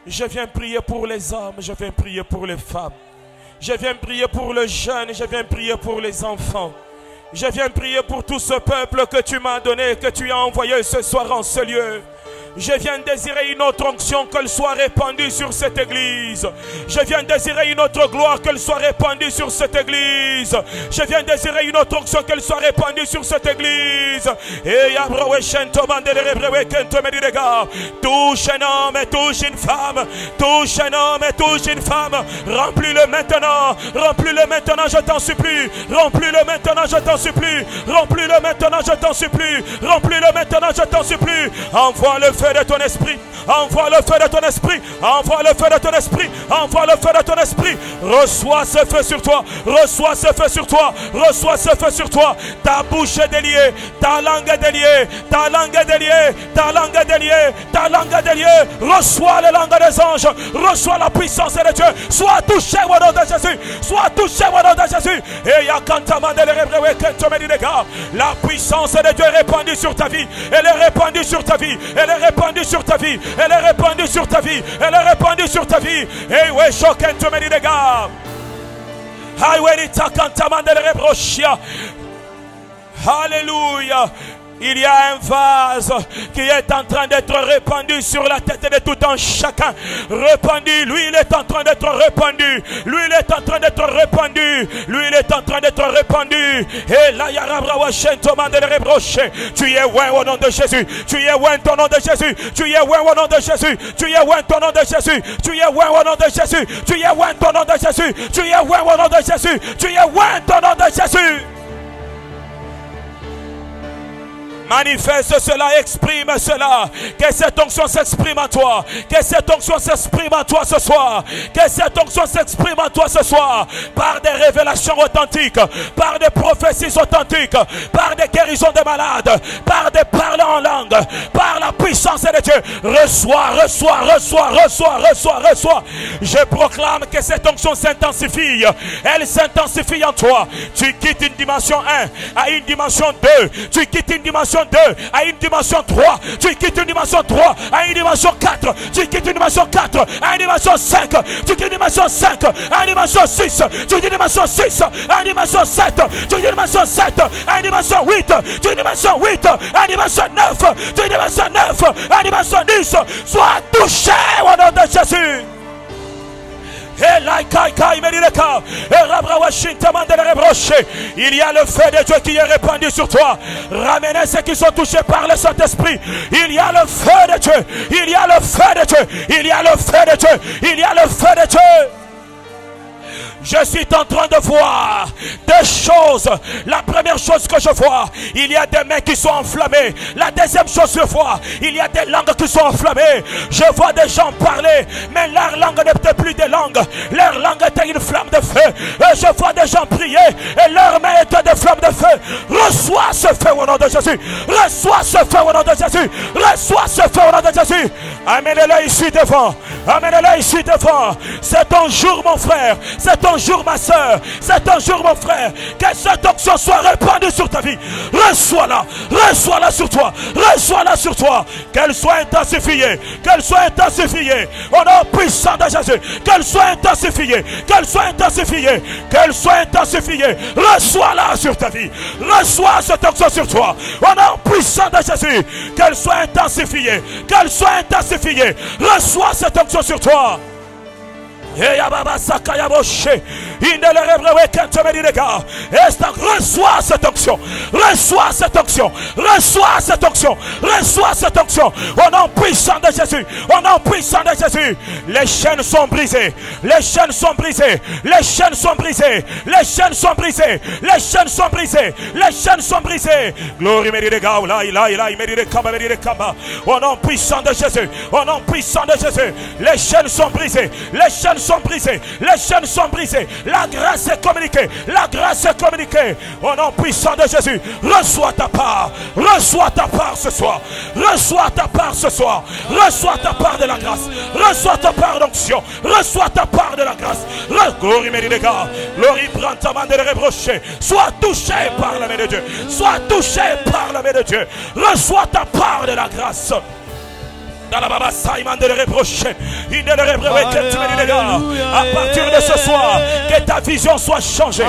Je viens prier pour les hommes, je viens prier pour les femmes. Je viens prier pour les jeunes, je viens prier pour les enfants. Je viens prier pour tout ce peuple que tu m'as donné, que tu as envoyé ce soir en ce lieu. Je viens désirer une autre onction, qu'elle soit répandue sur cette église. Je viens désirer une autre gloire, qu'elle soit répandue sur cette église. Je viens désirer une autre onction, qu'elle soit répandue sur cette église. Et touche un homme et touche une femme. Touche un homme et touche une femme. Remplis-le maintenant. Remplis-le maintenant, je t'en supplie. Remplis-le maintenant, je t'en supplie. Remplis-le maintenant, je t'en supplie. Remplis-le maintenant, je t'en supplie. Envoie le feu de ton esprit, envoie le feu de ton esprit, envoie le feu de ton esprit, envoie le feu de ton esprit. Reçois ce feu sur toi, reçois ce feu sur toi, reçois ce feu sur toi. Ta bouche est déliée, ta langue est déliée, ta langue est déliée, ta langue est déliée, ta langue est déliée. Reçois les langues des anges, reçois la puissance de Dieu. Sois touché au nom de Jésus, sois touché au nom de Jésus. Et la puissance de Dieu est répandue sur ta vie, elle est répandue sur ta vie, elle est répandue sur ta vie, elle est répandue sur ta vie, elle est répandue sur ta vie. Et ouais, choquant te me dit les gars. Alléluia. Il y a un vase qui est en train d'être répandu sur la tête de tout un chacun. Répandu, l'huile est en train d'être répandue. L'huile est en train d'être répandue. L'huile est en train d'être répandue. Et là, tu es oint au nom de Jésus. Tu es oint au nom de Jésus. Tu es oint au nom de Jésus. Tu es oint au nom de Jésus. Tu es oint au nom de Jésus. Tu es oint au nom de Jésus. Tu es oint au nom de Jésus. Tu es oint au nom de Jésus. Manifeste cela, exprime cela. Que cette onction s'exprime en toi. Que cette onction s'exprime en toi ce soir. Que cette onction s'exprime en toi ce soir. Par des révélations authentiques. Par des prophéties authentiques. Par des guérisons de malades. Par des paroles en langue. Par la puissance de Dieu. Reçois, reçois, reçois, reçois, reçois, reçois. Je proclame que cette onction s'intensifie. Elle s'intensifie en toi. Tu quittes une dimension 1 à une dimension 2. Tu quittes une dimension 2 à une dimension 3, tu quittes une dimension 3 à une dimension 4, tu quittes une dimension 4 à une dimension 5, tu quittes une dimension 5 à une dimension 6, tu quittes une dimension 6 à une dimension 7, tu quittes une dimension 7 à une dimension 8, tu quittes une dimension 8 à une dimension 9, tu quittes une dimension 9 à une dimension 10. Sois touché au nom de Jésus. Il y a le feu de Dieu qui est répandu sur toi. Ramenez ceux qui sont touchés par le Saint-Esprit. Il y a le feu de Dieu. Il y a le feu de Dieu. Il y a le feu de Dieu. Il y a le feu de Dieu. Je suis en train de voir deux choses. La première chose que je vois, il y a des mains qui sont enflammées. La deuxième chose que je vois, il y a des langues qui sont enflammées. Je vois des gens parler, mais leur langue n'était plus des langues. Leur langue était une flamme de feu. Et je vois des gens prier, et leurs mains étaient des flammes de feu. Reçois ce feu au nom de Jésus. Reçois ce feu au nom de Jésus. Reçois ce feu au nom de Jésus. Amenez-le ici devant. Amène-les ici devant. C'est ton jour, mon frère. C'est ton jour, ma soeur. C'est ton jour, mon frère. Que cette onction soit répandue sur ta vie. Reçois-la. Reçois-la sur toi. Reçois-la sur toi. Qu'elle soit intensifiée. Qu'elle soit intensifiée. Au nom puissant de Jésus. Qu'elle soit intensifiée. Qu'elle soit intensifiée. Qu'elle soit intensifiée. Reçois-la sur ta vie. Reçois cette onction sur toi. Au nom puissant de Jésus. Qu'elle soit intensifiée. Qu'elle soit intensifiée. Reçois cette onction sur toi. Reçois cette onction. Reçois cette onction. Reçois cette onction. Reçois cette onction. Au nom puissant de Jésus. Au nom puissant de Jésus. Les chaînes sont brisées. Les chaînes sont brisées. Les chaînes sont brisées. Les chaînes sont brisées. Les chaînes sont brisées. Les chaînes sont brisées. Glory au nom puissant de Jésus. Au nom puissant de Jésus. Les chaînes sont brisées. Les chaînes sont brisées. Les chaînes sont brisées. La grâce est communiquée. La grâce est communiquée. Au nom puissant de Jésus. Reçois ta part. Reçois ta part ce soir. Reçois ta part ce soir. Reçois ta part de la grâce. Reçois ta part d'onction. Reçois ta part de la grâce. Glory, glory, prends ta main de le reprocher. Sois touché par la main de Dieu. Sois touché par la main de Dieu. Reçois ta part de la grâce. Dans la baba Simon de le reprocher. Il ne le reproche que tu me dis, gars. À partir de ce soir, que ta vision soit changée. À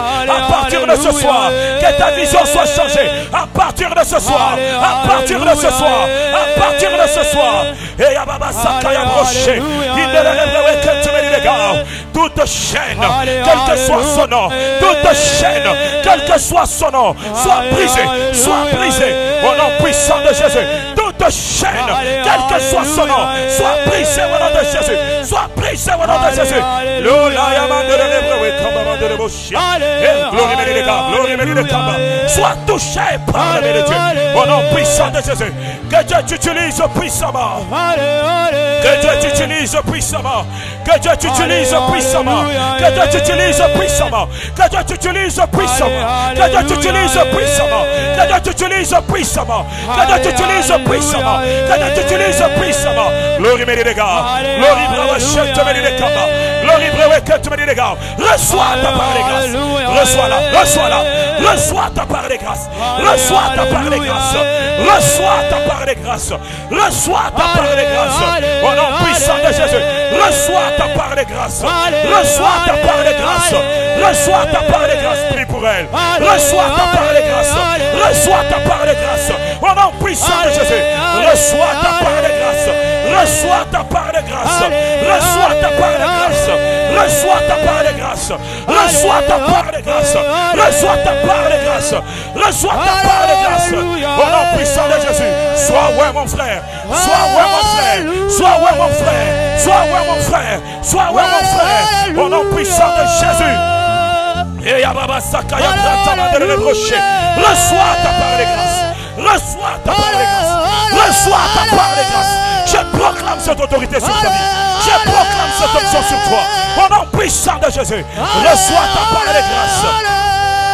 partir de ce soir, que ta vision soit changée. À partir de ce soir, à partir de ce soir, à partir de ce soir. Et à baba Sakaya broché. Il ne le reproche que tu me dis, gars. Toute chaîne, quel que soit son nom, toute chaîne, quel que soit son nom, soit brisée, soit brisée. Au nom puissant de Jésus. Toute chaîne, quel que soit son nom, soit brisé au nom de Jésus. Soit brisé au nom de Jésus. Sois touché par la main de Dieu. Au nom puissant de Jésus. Que Dieu t'utilise puissamment. Que Dieu t'utilise puissamment. Que Dieu t'utilise puissamment. Que Dieu t'utilise puissamment. Que Dieu t'utilise puissamment. Que Dieu t'utilise puissamment. Que Dieu t'utilise puissamment. Que Dieu t'utilise puissamment. Que Dieu t'utilise puissamment. Glory me les gars. Glory bravo chef te me les gars. Glory bravo que tu me les gars. Reçois ta part de grâce. Reçois-la. Reçois-la. Reçois ta part de grâce. Reçois ta part de grâce. Reçois ta part de grâce. Reçois ta part de grâce. Au nom puissant de Jésus. Reçois ta part de grâce. Reçois ta part de grâce. Reçois ta part de grâce. Prie pour elle. Reçois ta part de grâce. Reçois ta part de grâce. Au nom puissant de Jésus. Reçois ta part de grâce. Reçois ta part de grâce. Reçois ta part de grâce. Reçois ta part de grâce. Reçois ta part de grâce. Reçois ta part de grâce. Reçois ta part de grâce. Au nom puissant de Jésus. Sois ouais mon frère. Sois ouais mon frère. Sois ouais mon frère. Sois ouais mon frère. Sois ouais mon frère. Au nom puissant de Jésus. Et Yababa Sakaya Brata de le reprocher. Reçois ta part de grâce. Reçois ta part de grâce. Reçois ta part de grâce. Je proclame cette autorité sur ta vie. Je proclame cette onction sur toi. Au nom puissant de Jésus. Reçois ta part de grâce.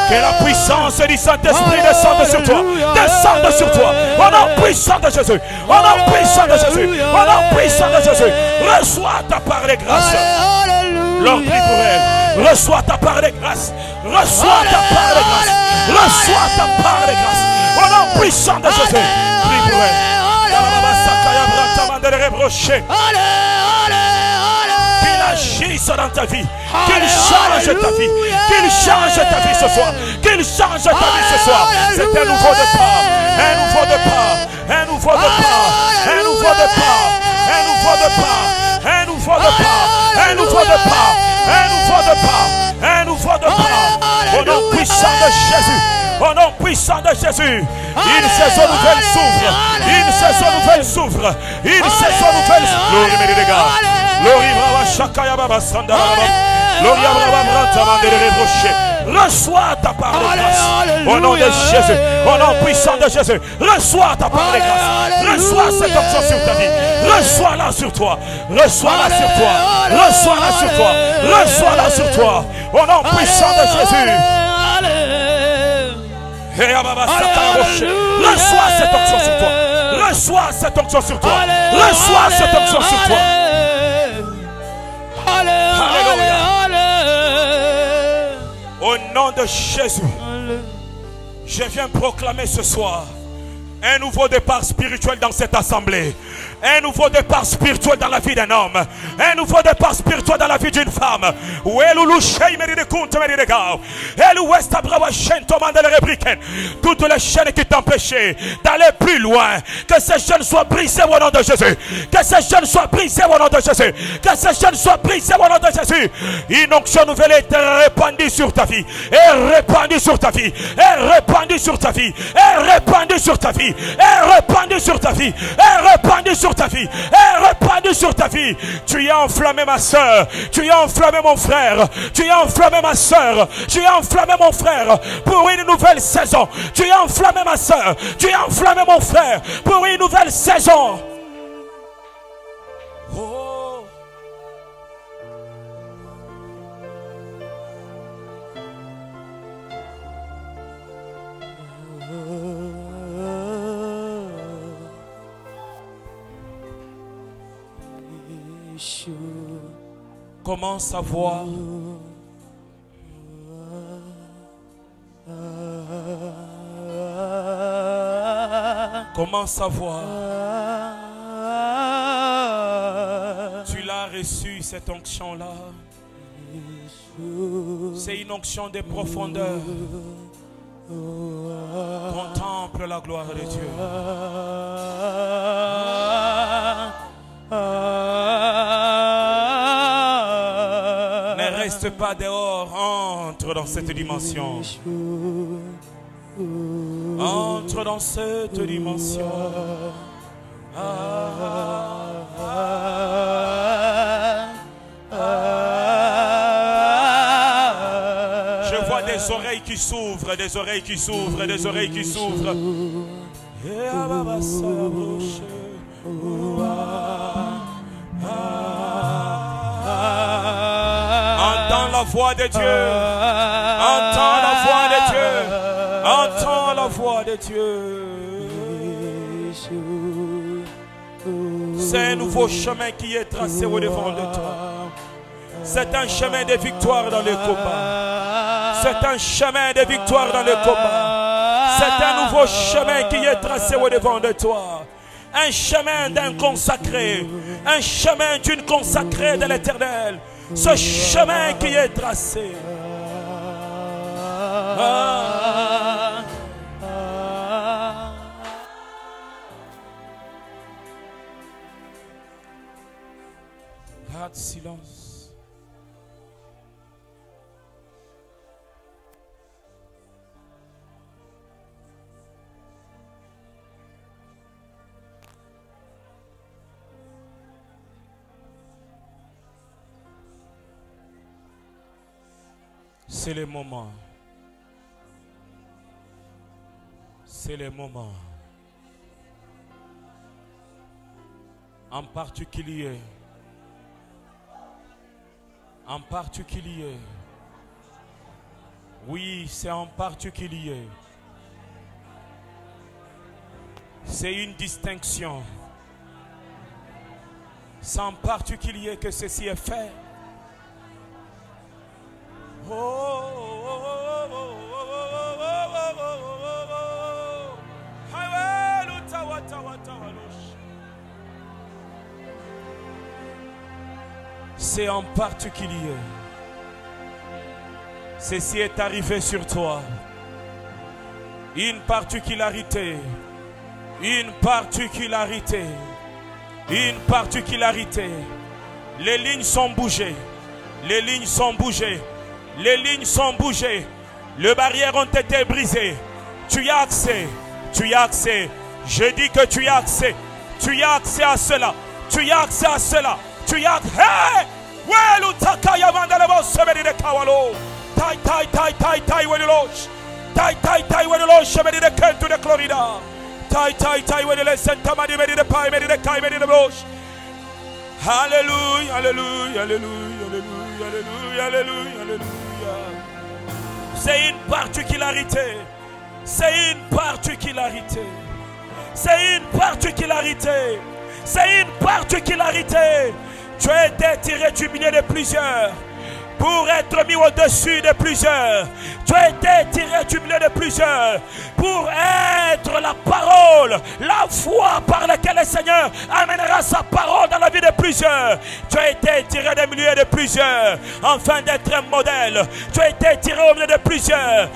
Que la puissance du Saint-Esprit descende sur toi. Descende sur toi. Au nom puissant de Jésus. Au nom puissant de Jésus. Au nom puissant de Jésus. Reçois ta part de grâce. L'homme prie pour elle. Reçois ta part de grâce. Reçois ta part de grâce. Reçois ta part de grâce. Au nom puissant de Jésus. Prie pour elle. Qu'il agisse dans ta vie. Qu'il change ta vie. Qu'il change ta vie ce soir. Qu'il change ta vie ce soir. C'est un nouveau départ. Un nouveau départ. Un nouveau départ. Un nouveau départ. Un nouveau départ. Un nouveau départ. Un nouveau départ. Un nouveau départ. Un nouveau départ. Au nom puissant de Jésus. Au nom puissant de Jésus. Une saison nouvelle s'ouvre. Une saison nouvelle s'ouvre. Une saison nouvelle s'ouvre. Glory mes les gars. Glory brava Shakaya Baba Sandara. Glory brava Brata de reprocher. Reçois ta part de grâce. Au nom de Jésus. Au nom puissant de Jésus. Reçois ta part de grâce. Reçois cette onction sur ta vie. Reçois-la sur toi. Reçois-la sur toi. Reçois-la sur toi. Reçois-la sur toi. Au nom puissant de Jésus. Reçois cette onction sur toi. Reçois cette onction sur toi. Reçois cette onction sur toi. nom de Jésus, je viens proclamer ce soir un nouveau départ spirituel dans cette assemblée. Un nouveau départ spirituel dans la vie d'un homme. Un nouveau départ spirituel dans la vie d'une femme. Toutes les chaînes qui t'empêchaient d'aller plus loin, que ces chaînes soient brisées au nom de Jésus. Que ces chaînes soient brisées au nom de Jésus. Que ces chaînes soient brisées au nom de Jésus. Une onction nouvelle est répandue sur ta vie. Et répandue sur ta vie. Et répandue sur ta vie. Et répandue sur ta vie. Et répandue sur ta vie. Et répandue sur ta vie. Et répandue sur ta vie. Tu as enflammé ma soeur. Tu as enflammé mon frère. Tu as enflammé ma soeur. Tu as enflammé mon frère pour une nouvelle saison. Tu as enflammé ma soeur. Tu as enflammé mon frère pour une nouvelle saison. Oh. Commence à voir. Commence à voir. Tu l'as reçu, cette onction-là. C'est une onction de profondeur. Contemple la gloire de Dieu. Ne reste pas dehors, entre dans cette dimension. Entre dans cette dimension. Je vois des oreilles qui s'ouvrent, des oreilles qui s'ouvrent, des oreilles qui s'ouvrent. Entends la voix de Dieu. Entends la voix de Dieu. Entends la voix de Dieu. C'est un nouveau chemin qui est tracé au devant de toi. C'est un chemin de victoire dans le combat. C'est un chemin de victoire dans le combat. C'est un nouveau chemin qui est tracé au devant de toi. Un chemin d'un consacré. Un chemin d'une consacrée de l'Éternel. Ce chemin qui est tracé. Garde silence. C'est le moment. C'est le moment. En particulier. En particulier. Oui, c'est en particulier. C'est une distinction. C'est en particulier que ceci est fait. C'est en particulier. Ceci est arrivé sur toi. Une particularité. Une particularité. Une particularité. Les lignes sont bougées. Les lignes sont bougées. Les lignes sont bougées. Les barrières ont été brisées. Tu as accès. Tu as accès. Je dis que tu as accès. Tu as accès à cela. Tu as accès à cela. Tu as accès. Hey! Well, utakaya mandalebo sebedi de kawalo. Tai tai tai tai tai wedelosh. Tai tai tai wedelosh sebedi de kentu de Florida. Tai tai tai wedele senta madi medi de pai medi de kai medi de bosh. Hallelujah, hallelujah, hallelujah, hallelujah, hallelujah, hallelujah. C'est une particularité. C'est une particularité. C'est une particularité. C'est une particularité. Tu as été tiré du milieu de plusieurs. pour être mis au-dessus de plusieurs. Tu as été tiré du milieu de plusieurs pour être la parole, la voie par laquelle le Seigneur amènera sa parole dans la vie de plusieurs. Tu as été tiré du milieu de plusieurs afin d'être un modèle. Tu as été tiré au milieu de plusieurs.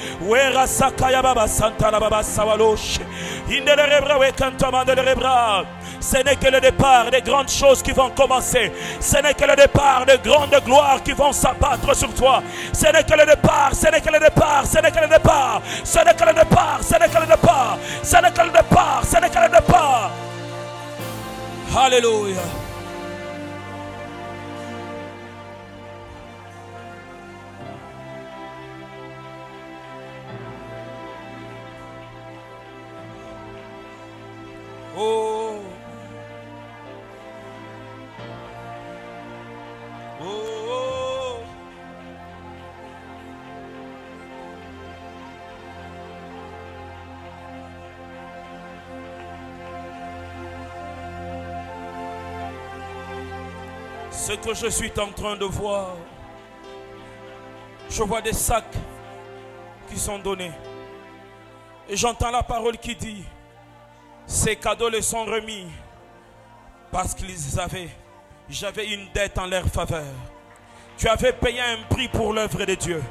Ce n'est que le départ des grandes choses qui vont commencer. Ce n'est que le départ de grandes gloires qui vont s'abattre sur toi. Ce n'est que le départ, ce n'est que le départ, ce n'est que le départ, ce n'est que le départ, ce n'est que le départ, ce n'est que le départ, ce n'est que le départ. Alléluia. Oh. Oh. Ce que je suis en train de voir, je vois des sacs qui sont donnés. Et j'entends la parole qui dit, ces cadeaux les sont remis parce j'avais une dette en leur faveur. Tu avais payé un prix pour l'œuvre de Dieu.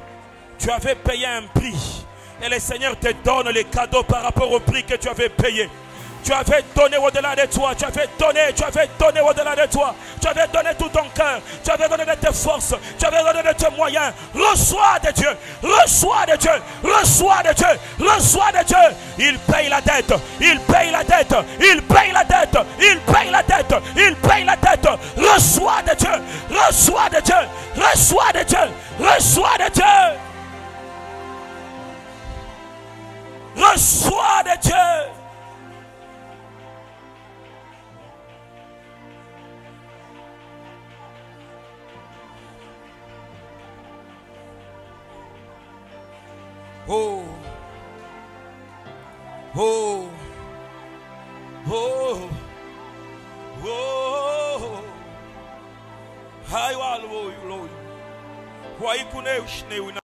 Tu avais payé un prix. Et le Seigneur te donne les cadeaux par rapport au prix que tu avais payé. Tu avais donné au-delà de toi. Tu avais donné au-delà de toi. Tu avais donné tout ton cœur. Tu avais donné de tes forces. Tu avais donné de tes moyens. Reçois de Dieu. Reçois de Dieu. Reçois de Dieu. Reçois de Dieu. Il paye la dette. Il paye la dette. Il paye la dette. Il paye la dette. Il paye la dette. Reçois de Dieu. Reçois de Dieu. Reçois de Dieu. Reçois de Dieu. Reçois de Dieu. Oh, oh, oh, oh, hai wa lo yo lo wa ikune ushne